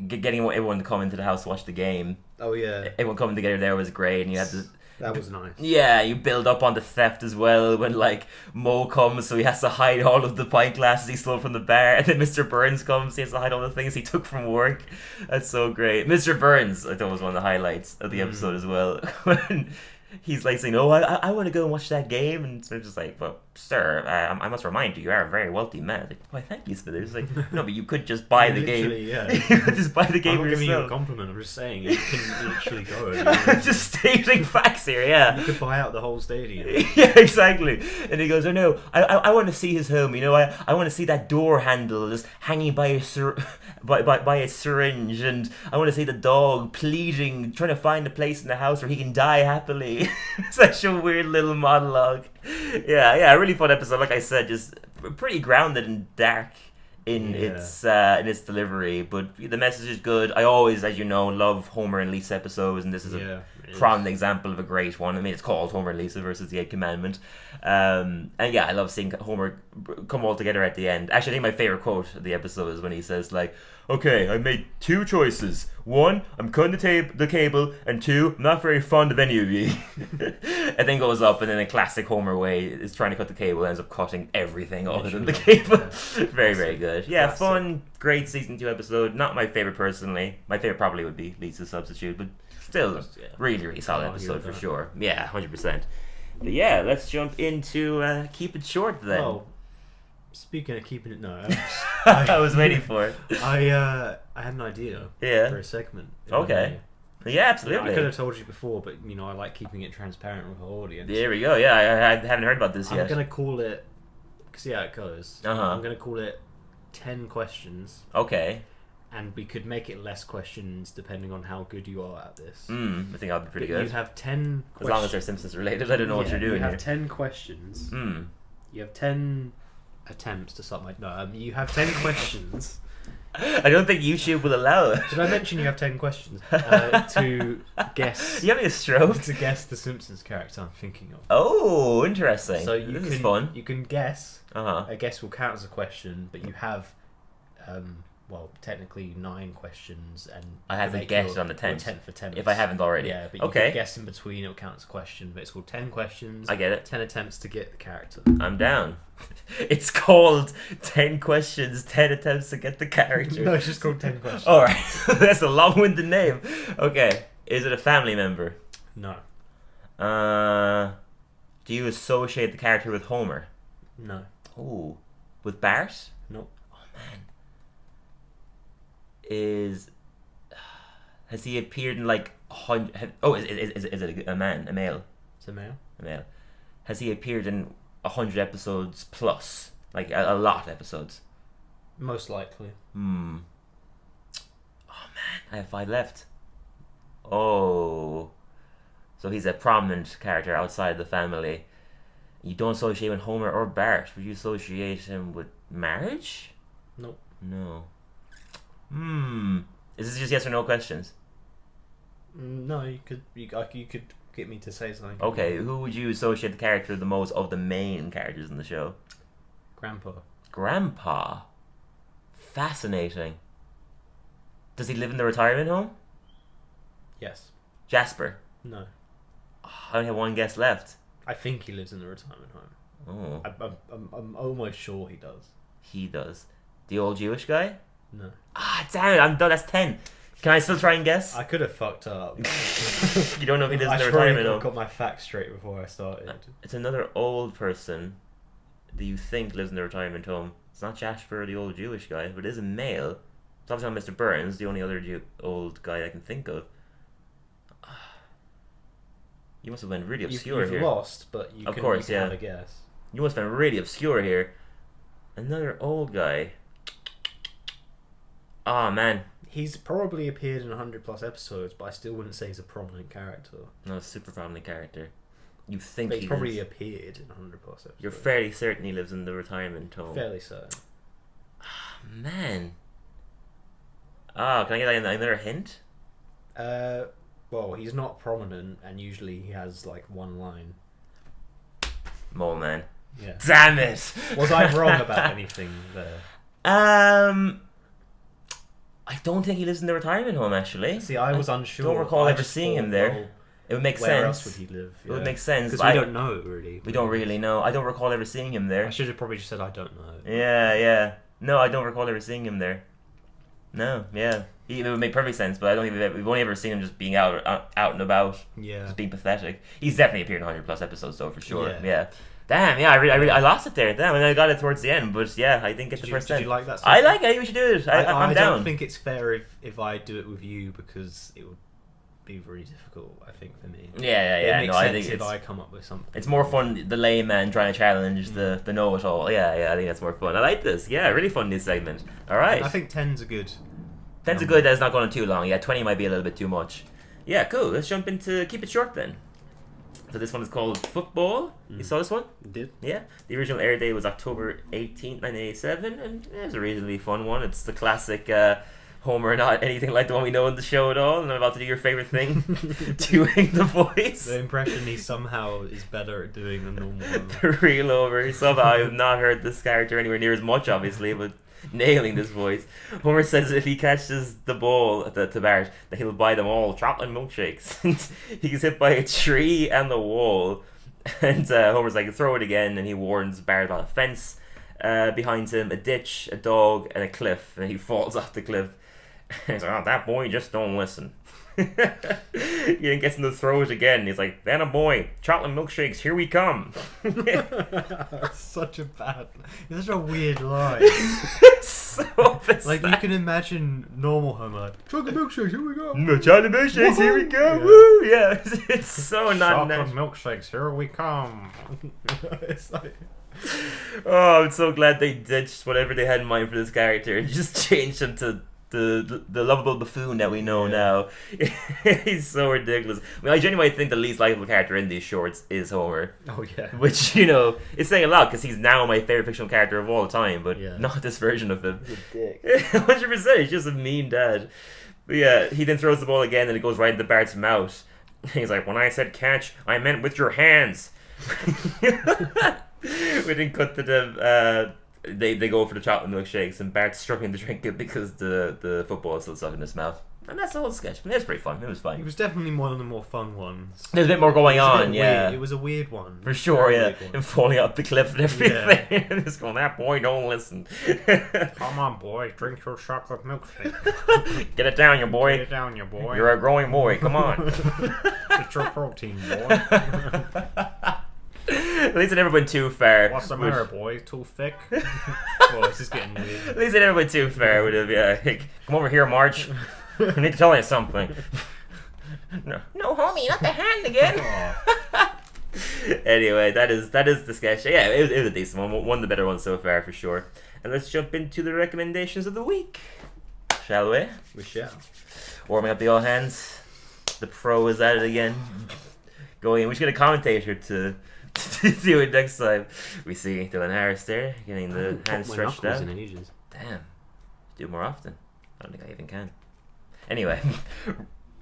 getting everyone to come into the house to watch the game. Oh yeah, everyone coming together there was great, and you had to. That was nice. Yeah, you build up on the theft as well when like Mo comes, so he has to hide all of the pint glasses he stole from the bar, and then Mr. Burns comes, he has to hide all the things he took from work. That's so great. Mr. Burns, I thought was one of the highlights of the episode as well. When he's like saying, "Oh, I want to go and watch that game," and so just like, "Well, sir, I must remind you are a very wealthy man." Like, "Why, thank you, Smithers." Like, "No, but you could just buy the game." Yeah. You could just buy the game I'm not yourself. giving you a compliment. I'm just saying you can literally go. Just stating facts here. Yeah, you could buy out the whole stadium. Yeah, exactly. And he goes, "Oh no, I want to see his home. I want to see that door handle just hanging by a by a syringe, and I want to see the dog pleading, trying to find a place in the house where he can die happily." Such a weird little monologue. Yeah, a really fun episode. Like I said, just pretty grounded and dark in its delivery, but the message is good. I always, as you know, love Homer and Lisa episodes, and this is a prime example of a great one. I mean, it's called Homer and Lisa versus the Eighth Commandment, and I love seeing Homer come all together at the end. Actually, I think my favorite quote of the episode is when he says like, "Okay, I made 2 choices. 1, I'm cutting the cable, and 2, I'm not very fond of any of you. And then goes up, and in a classic Homer way, is trying to cut the cable, ends up cutting everything other than the cable. Yeah. Very, very good. Yeah, classic. Fun, great season 2 episode. Not my favorite personally. My favorite probably would be Lisa's Substitute, but still really, really solid episode for sure. Yeah, 100%. But yeah, let's jump into Keep It Short then. Well, speaking of keeping it, no. I was waiting for it. I had an idea for a segment. Okay. Yeah, absolutely. I could have told you before, but I like keeping it transparent with our audience. There we go. Yeah, I haven't heard about this yet. I'm going to call it, see how it goes. I'm going to call it 10 questions. Okay. And we could make it less questions depending on how good you are at this. I think I'll be pretty good. You have 10 questions. As long as they're Simpsons related, I don't know what you're doing You have here. 10 questions. You have 10 attempts to start my... No, you have 10 questions. I don't think YouTube will allow it. Did I mention you have 10 questions to guess... You having a stroke? To guess the Simpsons character I'm thinking of. Oh, interesting. So this is fun. You can guess. A guess will count as a question, but you have... technically 9 questions, and I have to guess on the 10th. 10th attempts. If I haven't already. Yeah, but you can guess in between, it'll count as a question, but it's called 10 questions. I get it. 10 attempts to get the character. I'm down. It's called 10 questions, 10 attempts to get the character. No, it's just called 10 questions. Alright, that's a long-winded name. Okay, is it a family member? No. Do you associate the character with Homer? No. Oh, with Bart? Nope. Oh man. Has he appeared in like 100? Oh, is it a man, a male? It's a male. A male. Has he appeared in 100 episodes plus, like a lot of episodes? Most likely. Oh man, I have 5 left. Oh, so he's a prominent character outside the family. You don't associate him with Homer or Bart. Would you associate him with Marge? Nope. No. Is this just yes or no questions? No, you could get me to say something. Okay, who would you associate the character the most of the main characters in the show? Grandpa. Grandpa? Fascinating. Does he live in the retirement home? Yes. Jasper? No. Oh, I only have one guess left. I think he lives in the retirement home. Oh. I'm almost sure he does. He does. The old Jewish guy? No. Ah, damn it, I'm done. That's 10. Can I still try and guess? I could have fucked up. You don't know if he lives in the I retirement home. got my facts straight before I started. It's another old person that you think lives in the retirement home. It's not Jasper, the old Jewish guy, but it is a male. It's obviously not Mr. Burns, the only other old guy I can think of. You must have been really obscure you've here. Lost, but you can have a guess. You must have been really obscure here. Another old guy. Oh man. He's probably appeared in 100 plus episodes, but I still wouldn't say he's a prominent character. No, a super prominent character. You think he's probably appeared in 100 plus episodes. You're fairly certain he lives in the retirement home. Fairly certain. Man. Can I get another hint? Well, he's not prominent, and usually he has like one line. Mole Man. Yeah. Damn it! Was I wrong about anything there? I don't think he lives in the retirement home, actually. See, I was unsure. I don't recall ever seeing him there. Well, it would make sense. Where else would he live? Yeah. It would make sense. Because we don't know, really. We don't really know. I don't recall ever seeing him there. I should have probably just said I don't know. Yeah. No, I don't recall ever seeing him there. No, yeah. It would make perfect sense, but we've only ever seen him just being out and about. Yeah. Just being pathetic. He's definitely appeared in 100 plus episodes, though, for sure. Yeah. Damn, yeah, I lost it there. Damn, I mean, I got it towards the end, but yeah, I didn't get the first 10. Did you like that? I like it. We should do it. I'm down. I don't think it's fair if I do it with you, because it would be very difficult, I think, for me. Yeah. It makes I sense think if I come up with something. It's more fun, the layman trying to challenge the know-it-all. Yeah, I think that's more fun. I like this. Yeah, really fun new segment. All right. I think 10's a good. 10's a good. That's not going on too long. Yeah, 20 might be a little bit too much. Yeah, cool. Let's jump into Keep It Short then. So this one is called Football. You saw this one? I did. Yeah. The original air date was October 18th, 1987, and it was a reasonably fun one. It's the classic Homer, not anything like the one we know in the show at all, and I'm about to do your favourite thing, doing the voice. The impression he somehow is better at doing than normal. The real Homer. Somehow I have not heard this character anywhere near as much, obviously, but nailing this voice. Homer says if he catches the ball to Bart, that he'll buy them all chocolate milkshakes. He gets hit by a tree and the wall, and Homer's like, throw it again, and he warns Bart about a fence behind him, a ditch, a dog, and a cliff, and he falls off the cliff. And he's like, oh, that boy just don't listen. He then gets him to throw it again. He's like, then a boy, chocolate milkshakes, here we come. Such a weird line. So bizarre. Like, you can imagine normal Homer, chocolate milkshakes, here we go. Chocolate milkshakes, here we go. Yeah. Woo! Yeah, it's so not chocolate milkshakes, here we come. It's like, oh, I'm so glad they ditched whatever they had in mind for this character and just changed him to the lovable buffoon that we know now. He's so ridiculous. I mean, I genuinely think the least likable character in these shorts is Homer. oh yeah. Which, you know, is saying a lot because he's now my favorite fictional character of all time, but not this version of him. He's a dick. 100%. He's just a mean dad. But yeah, he then throws the ball again and it goes right into Bart's mouth. He's like, when I said catch, I meant with your hands. We didn't cut to them. They go for the chocolate milkshakes, and Bart's struggling to drink it because the football is still stuck in his mouth. And that's the whole sketch. But it was pretty fun. It was fine. It was definitely one of the more fun ones. There's a bit more going on, yeah. Weird. It was a weird one. For sure, yeah. Him falling off the cliff and everything. And just going, that boy, don't listen. Come on, boy, drink your chocolate milkshake. Get it down, you boy. Get it down, you boy. You're a growing boy. Come on. Get your protein, boy. At least it never went too far. What's the matter, boy? Too thick? Oh, this is getting weird. At least it never went too far with him. Yeah, hey, come over here, Marge. I need to tell you something. No, homie, not the hand again. Anyway, that is the sketch. Yeah, it was a decent one. One of the better ones so far, for sure. And let's jump into the recommendations of the week, shall we? We shall. Warming up the all hands. The pro is at it again. Going in. We should get a commentator to do it next time. We see Dylan Harris there, getting the hands stretched out. In ages. Damn. Do it more often. I don't think I even can. Anyway,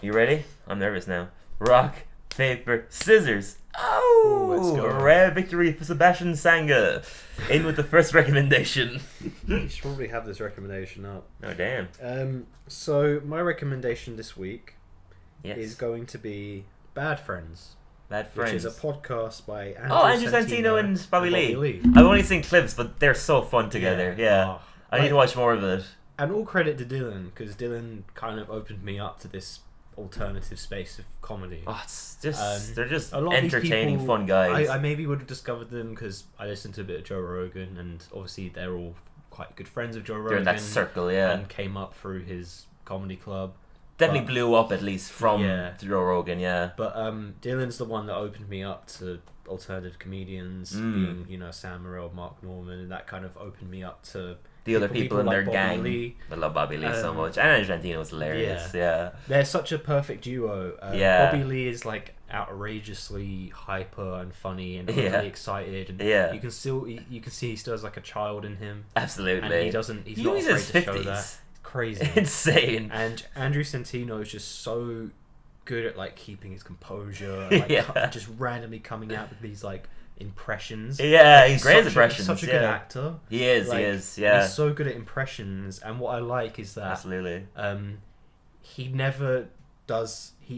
you ready? I'm nervous now. Rock, paper, scissors. Oh, let's go. Rare victory for Sebastian Sanga. In with the first recommendation. You should probably have this recommendation up. Oh, damn. So my recommendation this week Yes. is going to be Bad Friends. Bad Friends. Which is a podcast by Andrew Santino and Bobby Lee. I've only seen clips, but they're so fun together. Yeah. I need to watch more of it. And all credit to Dylan, because Dylan kind of opened me up to this alternative space of comedy. Oh, it's just they're just a lot of entertaining, people, fun guys. I maybe would have discovered them because I listened to a bit of Joe Rogan, and obviously they're all quite good friends of Joe Rogan. They're in that circle, yeah. And came up through his comedy club. Definitely blew up, at least, from Joe Rogan, yeah. But Dylan's the one that opened me up to alternative comedians, being, Sam Morril, Mark Norman, and that kind of opened me up to the other people in like their Bobby gang. Lee. I love Bobby Lee so much. And Argentino was hilarious, yeah. They're such a perfect duo. Bobby Lee is like outrageously hyper and funny and really excited, and you can see he still has like a child in him. Absolutely. And he's not afraid to show that. Crazy. Insane. And Andrew Santino is just so good at like keeping his composure, and, just randomly coming out with these like impressions. Yeah, he's great at impressions. He's such a good actor. He is, yeah. He's so good at impressions, and what I like is that absolutely. He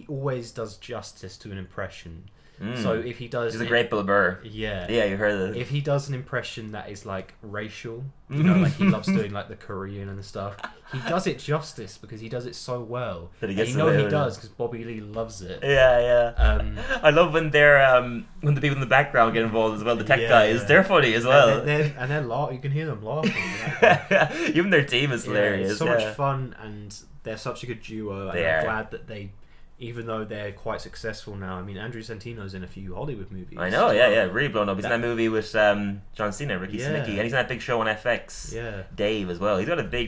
always does justice to an impression. So if he does, he's a great Bill Burr. Yeah, you heard it. If he does an impression that is like racial, like he loves doing like the Korean and stuff, he does it justice because he does it so well. That he gets he does because Bobby Lee loves it. Yeah. I love when they're when the people in the background get involved as well. The tech guys, they're funny as well. And they're you can hear them laughing. Even their team is hilarious. It's so much fun, and they're such a good duo. And I'm glad that they. Even though they're quite successful now, I mean, Andrew Santino's in a few Hollywood movies. I know, really blown up. He's in that movie with John Cena, Ricky Smicki, and he's in that big show on FX. Yeah, Dave as well. He's got a big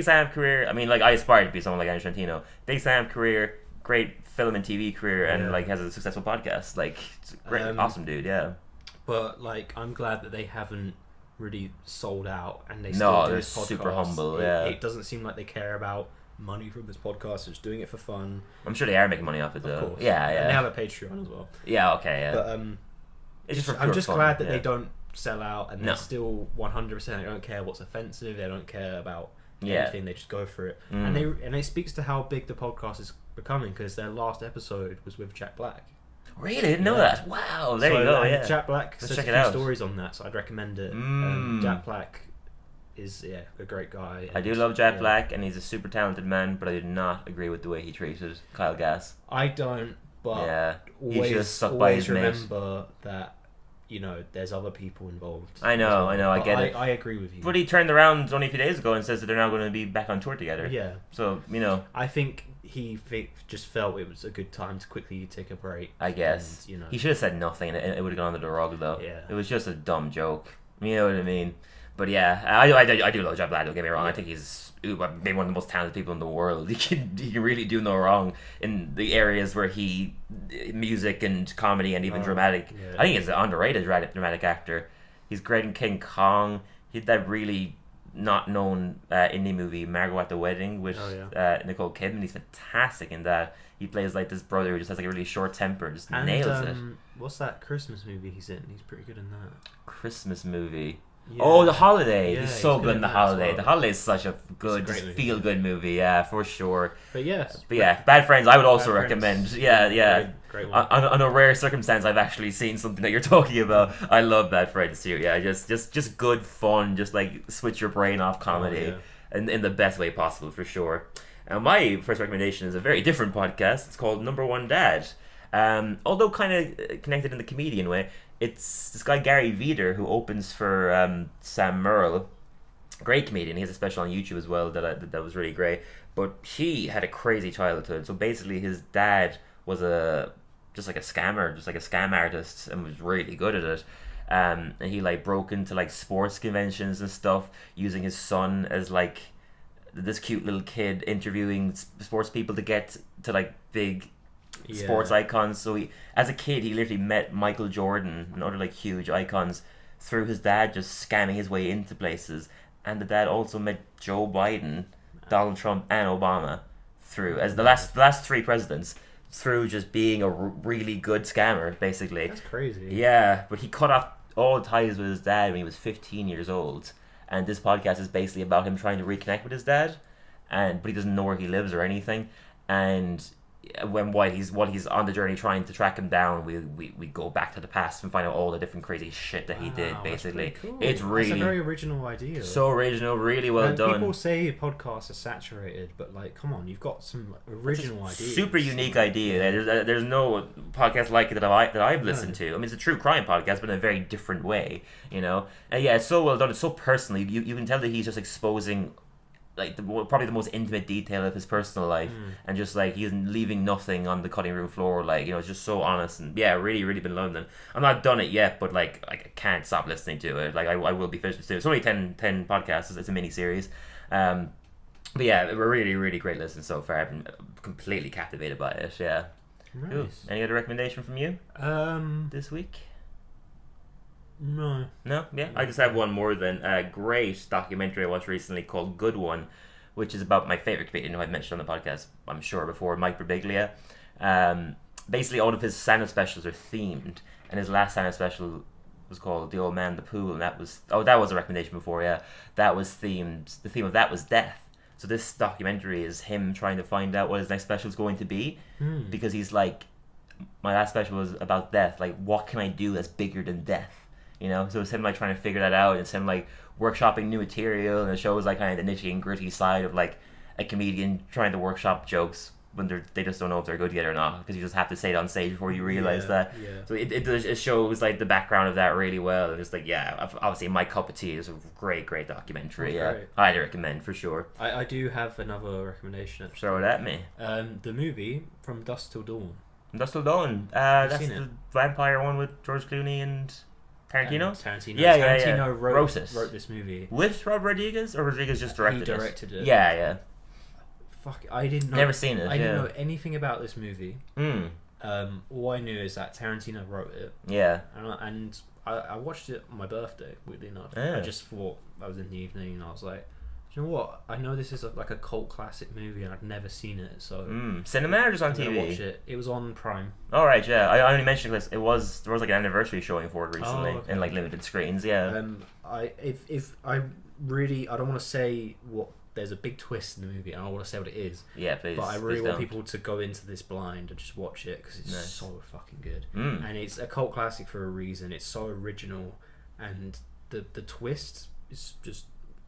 stand-up career. I mean, like I aspire to be someone like Andrew Santino. Big stand-up career, great film and TV career, and like has a successful podcast. Like, it's a great, awesome dude. Yeah. But like, I'm glad that they haven't really sold out, and they still do this podcast. Super humble. It doesn't seem like they care about money from this podcast. They're just doing it for fun. I'm sure they are making money off it though. Of course. Yeah. And they have a Patreon as well. Yeah, okay, yeah. But it's just I'm just fun, glad that they don't sell out, and they're still 100%. They don't care what's offensive. They don't care about anything. They just go for it, and it speaks to how big the podcast is becoming, because their last episode was with Jack Black. Really? I didn't know that. Wow, there you go. Yeah, Jack Black says a few stories on that, so I'd recommend it. Jack Black is a great guy. I do love Jack Black, and he's a super talented man, but I did not agree with the way he treated Kyle Gass. I don't, but he should have stuck by his mate. Remember that, there's other people involved. I know, I get it. I agree with you. But he turned around only a few days ago and says that they're now going to be back on tour together. Yeah. So, I think he just felt it was a good time to quickly take a break. I guess. And, he should have said nothing, and it would have gone under the rug, though. Yeah. It was just a dumb joke. You know what I mean? But yeah, I do love Jack Black, don't get me wrong. I think he's maybe one of the most talented people in the world. He can really do no wrong in the areas where music and comedy and even dramatic. Yeah. I think he's an underrated dramatic actor. He's great in King Kong. He did that really not known indie movie, Margot at the Wedding, with Nicole Kidman. He's fantastic in that. He plays like this brother who just has like a really short temper, just nails it. What's that Christmas movie he's in? He's pretty good in that. Christmas movie. Yeah. Oh, The Holiday. Yeah, he's so good in The Holiday. Well. The Holiday is such a good, feel-good movie. Yeah, for sure. But Bad Friends, I would also recommend. Yeah. Great one. On a rare circumstance, I've actually seen something that you're talking about. I love Bad Friends too. Yeah, just good fun. Just like switch your brain off comedy, in the best way possible, for sure. Now, my first recommendation is a very different podcast. It's called Number One Dad. Although kind of connected in the comedian way. It's this guy Gary Veeder who opens for Sam Merle. Great comedian. He has a special on YouTube as well that was really great. But he had a crazy childhood. So basically, his dad was just like a scammer, just like a scam artist, and was really good at it. And he like broke into like sports conventions and stuff, using his son as like this cute little kid interviewing sports people to get to like big sports icons. So as a kid, he literally met Michael Jordan and other like huge icons through his dad just scamming his way into places. And the dad also met Joe Biden, Donald Trump, and Obama through as the last three presidents, through just being a really good scammer, basically. That's crazy. Yeah, but he cut off all ties with his dad when he was 15 years old. And this podcast is basically about him trying to reconnect with his dad, but he doesn't know where he lives or anything. And while he's on the journey trying to track him down, we go back to the past and find out all the different crazy shit that he did. Basically, cool. It's really that's a very original idea. So original, really well done. People say podcasts are saturated, but like, come on, you've got some original ideas. Super unique idea. There's no podcast like it that I've listened to. I mean, it's a true crime podcast, but in a very different way. And it's so well done. It's so personal. You can tell that he's just exposing like probably the most intimate detail of his personal life, and just like he's leaving nothing on the cutting room floor. Like, it's just so honest, and really been loving them. I'm not done it yet, but like I can't stop listening to it. Like I will be finished soon. It's only 10 podcasts. It's a mini series. But yeah, we're really great listen so far. I've been completely captivated by it. Yeah. Nice. Ooh. Any other recommendation from you this week? No. Yeah. I just have one more then. A great documentary I watched recently called Good One, which is about my favorite comedian who I've mentioned on the podcast, I'm sure, before, Mike Birbiglia. Basically, all of his stand-up specials are themed, and his last stand-up special was called The Old Man in the Pool, and that was a recommendation before. Yeah, that was themed. The theme of that was death. So this documentary is him trying to find out what his next special is going to be, because he's like, my last special was about death. Like, what can I do that's bigger than death? So it's him like trying to figure that out. It's him like workshopping new material, and it shows like kind of the nitty and gritty side of like a comedian trying to workshop jokes when they just don't know if they're good yet or not, because you just have to say it on stage before you realize that. Yeah. So it shows like the background of that really well, and it's like, obviously My Cup of Tea is a great documentary. That's great. I'd recommend for sure. I do have another recommendation. Actually. Throw it at me. The movie From Dusk Till Dawn. Dusk Till Dawn. That's the vampire one with George Clooney and Tarantino? Tarantino. Yeah. Tarantino wrote this movie. With Rob Rodriguez, or Rodriguez just directed it? He directed it. Yeah. Fuck, I didn't know. Never seen it. I didn't know anything about this movie. All I knew is that Tarantino wrote it. Yeah. And I watched it on my birthday, weirdly enough. Yeah. I just thought I was in the evening and I was like, you know what? I know this is like a cult classic movie, and I've never seen it, so Cinema or just on I'm gonna TV? watch it. It was on Prime. All right, yeah. I only mentioned this. There was like an anniversary showing for it recently in like limited screens. Yeah. If I really, I don't want to say what. There's a big twist in the movie, and I don't want to say what it is. Yeah, please. But I really please want don't. people to go into this blind and just watch it because it's Nice. so fucking good, Mm. and it's a cult classic for a reason. It's so original, and the twist is just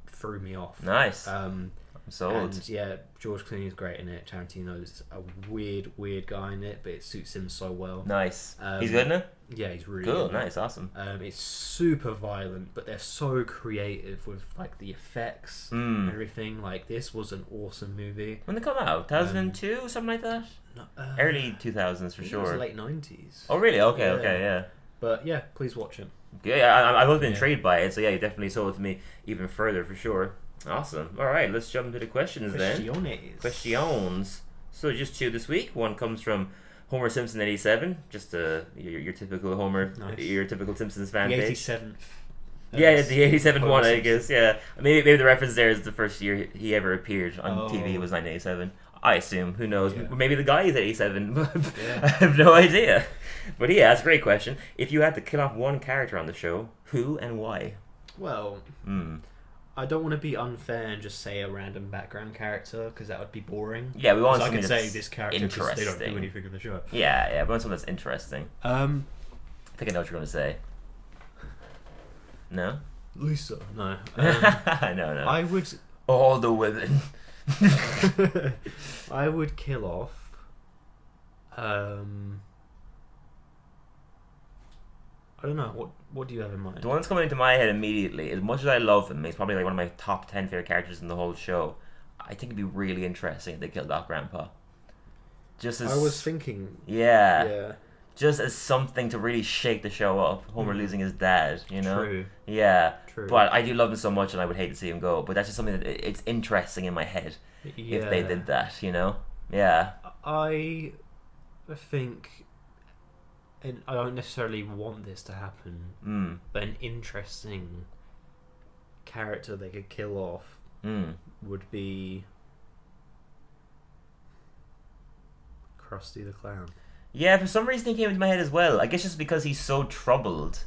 threw me off. Nice. I'm sold. And yeah, George Clooney is great in it. Tarantino's a weird guy in it, but it suits him so well. Nice. He's good in it? Yeah, he's really Cool, good. nice, awesome. It's super violent, but they're so creative with like the effects and everything. Like, this was an awesome movie. When they come out? 2002, something like that? No, Early 2000s for I think sure. It was late 90s. Oh, really? Okay, Yeah. okay, yeah. But yeah, please watch it. Yeah, I've always been intrigued by it, so yeah, you definitely sold it to me even further for sure. Awesome. Alright, let's jump into the questions then. Questions. So just two this week. One comes from Homer Simpson 87, just your typical Homer, Nice. your typical Simpsons fan The page. 87th. Yeah, the 87th Homer one, I Simpson. guess, yeah. Maybe the reference there is the first year he ever appeared on Oh. TV was 1987. I assume. Who knows? Yeah. Maybe the guy is 87. Yeah. I have no idea. But yeah, that's a great question. If you had to kill off one character on the show, who and why? Well, I don't want to be unfair and just say a random background character because that would be boring. Yeah, we want So I something can that's say this character because they don't do interesting. anything in the show. Yeah, we want something that's interesting. I think I know what you're going to say. No? Lisa. No. No. I would. All the women. I would kill off. I don't know. What do you have in mind? The one that's coming into my head immediately, as much as I love him, he's probably like one of my top 10 favorite characters in the whole show. I think it'd be really interesting if they killed off Grandpa. Just as I was thinking. yeah, Yeah. just as something to really shake the show up. Homer losing his dad, you know. True. Yeah. True. But I do love him so much, and I would hate to see him go. But that's just something that it's interesting in my head Yeah. if they did that, you know. Yeah. I think, and I don't necessarily want this to happen, but an interesting character they could kill off would be Krusty the Clown. Yeah, for some reason he came into my head as well. I guess just because he's so troubled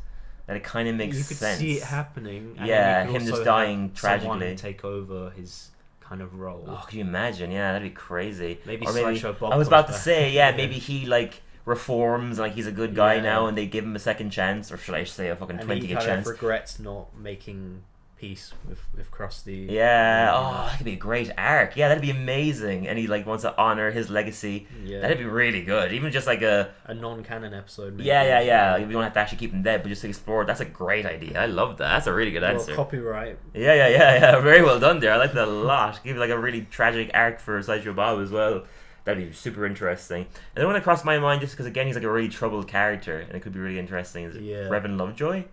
that it kind of makes You could sense. see it happening. And Yeah, then you could him just also dying have someone tragically. take over his kind of role. Oh, can you imagine? Yeah, that'd be crazy. Maybe or maybe Sideshow Bob I was comes about to back. say, yeah, Yeah. maybe he like reforms, like he's a good guy Yeah. now, and they give him a second chance, or should I say a fucking And 20 he kind chance? of regrets not making peace with Krusty. Yeah. Oh, that could be a great arc. Yeah, that'd be amazing. And he like wants to honor his legacy. Yeah. That'd be really good. Even just like a non-canon episode. Maybe. yeah. We don't have to actually keep him dead, but just to explore. That's a great idea. I love that. That's a really good Well, answer. copyright. Yeah. Very well done there. I like that a lot. Give like a really tragic arc for Sideshow Bob as well. That'd be super interesting. And then one that crossed my mind, just because again he's like a really troubled character, and it could be really interesting. Is Yeah. Reverend Lovejoy?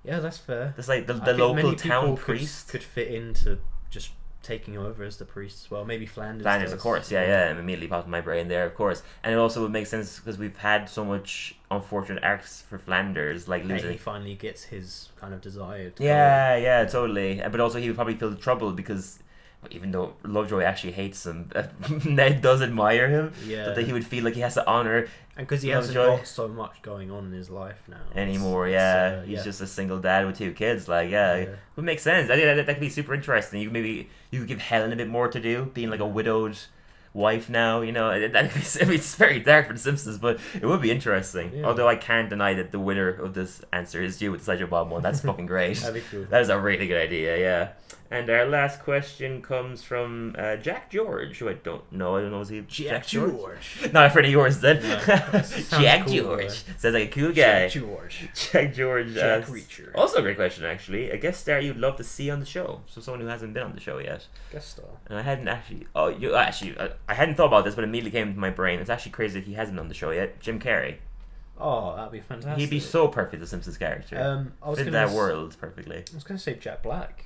Yeah, that's fair. That's like I the think local many town people priest. could fit into just taking over as the priest as well. Maybe Flanders. Flanders, does. of course, yeah. Immediately popped in my brain there, of course. And it also would make sense because we've had so much unfortunate arcs for Flanders, like That losing. he finally gets his kind of desired. Yeah, totally. But also he would probably feel troubled because even though Lovejoy actually hates him, Ned does admire him. Yeah. But he would feel like he has to honor And because he hasn't Lovejoy got so much going on in his life now. anymore. It's, He's just a single dad with two kids. Like, it would make sense. I think that could be super interesting. You could give Helen a bit more to do, being like a widowed wife now. You know, it's very dark for The Simpsons, but it would be interesting. Yeah. Although I can't deny that the winner of this answer is you with the Sideshow Bob one. That's fucking great. That'd be cool. That is a really good idea. Yeah. And our last question comes from Jack George, who I don't know. Is he Jack George. Not a friend of yours, then. No, sounds Jack cool, George. Sounds like a cool guy. Jack George. Jack George. Jack Reacher. Also a great question, actually. A guest star you'd love to see on the show. So someone who hasn't been on the show yet. Guest star. And I hadn't actually... I hadn't thought about this, but it immediately came into my brain. It's actually crazy that he hasn't been on the show yet. Jim Carrey. Oh, that'd be fantastic. He'd be so perfect, the Simpsons character. I was Fit gonna that world perfectly. I was going to say Jack Black.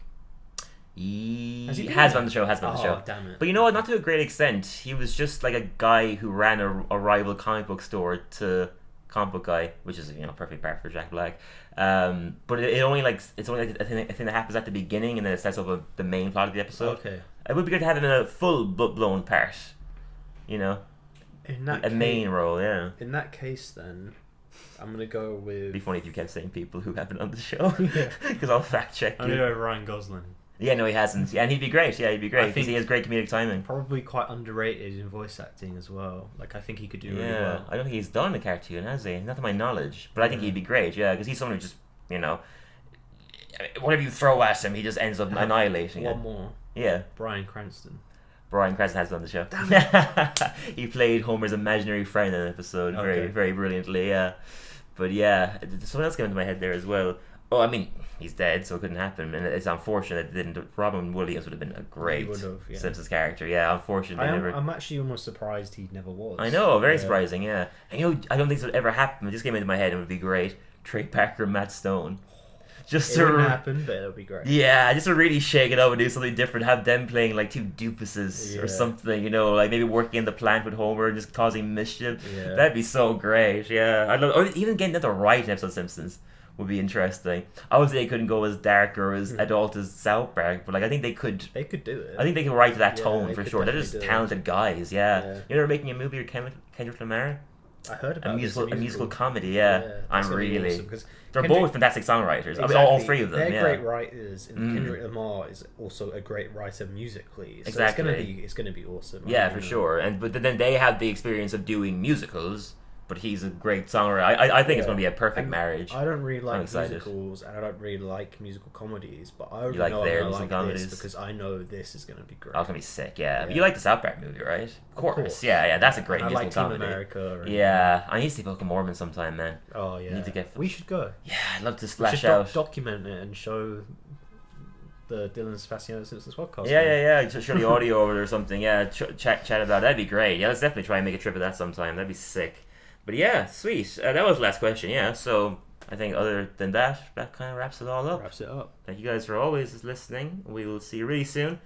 He Has he been has there? been on the show, has been on the show. Oh, damn it. But you know what? Not to a great extent. He was just like a guy who ran a rival comic book store to comic book guy, which is perfect part for Jack Black. But it only it's only like a thing that happens at the beginning, and then it sets up the main plot of the episode. Okay. It would be good to have him in a full blown part, a main role. Yeah. In that case, then I'm gonna go with. It'd be funny if you kept saying people who haven't on the show, because I'll fact check you. I'm gonna go with Ryan Gosling. Yeah, no, he hasn't. Yeah, and he'd be great. Yeah, he'd be great because he has great comedic timing. Probably quite underrated in voice acting as well. Like, I think he could do really well. I don't think he's done a cartoon, has he? Not to my knowledge, but I think he'd be great. Yeah, because he's someone who just whatever you throw at him, he just ends up annihilating it. One more. Yeah. Bryan Cranston. Bryan Cranston has done the show. He played Homer's imaginary friend in an episode very, very brilliantly. Yeah, but yeah, someone else came into my head there as well. Oh, I mean, he's dead, so it couldn't happen, and it's unfortunate it didn't. Robin Williams would have been a great Simpsons character. Yeah, unfortunately, I'm actually almost surprised he never was. I know, very surprising. Yeah, and I don't think this would ever happen. It just came into my head, and it would be great. Trey Parker and Matt Stone. Just it wouldn't happen, but it'll be great. Yeah, just to really shake it up and do something different. Have them playing like two doofuses or something, like maybe working in the plant with Homer and just causing mischief. Yeah. That'd be so great. Yeah, I'd love, or even getting them to write an episode of Simpsons would be interesting. Obviously, they couldn't go as dark or as adult as South Park, but I think they could. They could do it. I think they could write to that tone for sure. They're just talented guys. Yeah. They're making a movie with Kendrick Lamar. I heard about a musical comedy. Yeah, I'm really. Awesome, they're both fantastic songwriters. Exactly. I mean, all three of them. They're great writers, and Kendrick Lamar is also a great writer musically. So exactly, it's gonna be awesome. Yeah, for sure. But then they have the experience of doing musicals. But he's a great songwriter. I think it's going to be a perfect marriage. I don't really like musicals, and I don't really like musical comedies. But I already know I'm going to like this because I know this is going to be great. Oh, it's going to be sick, yeah. But you like the South Park movie, right? Of course. Yeah, that's a great musical comedy. I like Team America. Yeah, I need to see Book of Mormon sometime, man. Oh, yeah. Need to get... We should go. Yeah, I'd love to splash out. Document it and show the Dillon Sebastian Simpsons podcast. Yeah. Just show the audio over it or something. Yeah, chat about it. That'd be great. Yeah, let's definitely try and make a trip of that sometime. That'd be sick. But yeah, sweet. That was the last question, yeah. So I think other than that kind of wraps it all up. Wraps it up. Thank you guys for always listening. We will see you really soon.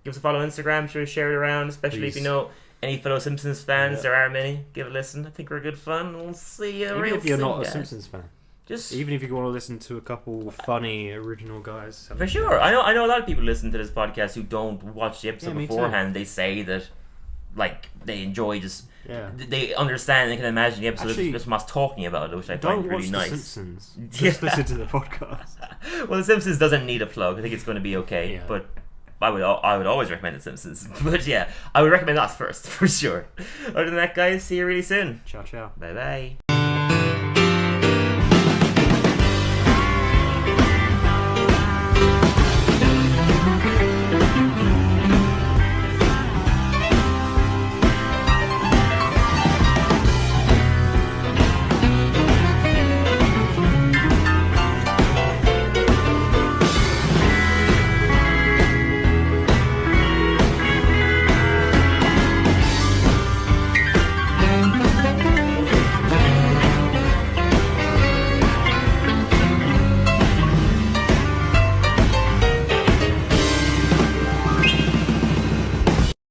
Give us a follow on Instagram. Share it around, especially if you know any fellow Simpsons fans. There are many. Give it a listen. I think we're good fun. We'll see you real soon. Even if you're not a Simpsons fan. Even if you want to listen to a couple funny original guys. For sure. I know a lot of people listen to this podcast who don't watch the episode beforehand. They say that they enjoy just... Yeah. They understand. They can imagine the episode of just us talking about it, which I find really nice. The Simpsons. Just listen to the podcast. Well, The Simpsons doesn't need a plug. I think it's going to be okay. Yeah. But I would always recommend The Simpsons. But yeah, I would recommend us first for sure. Other than that, guys, see you really soon. Ciao. Bye bye.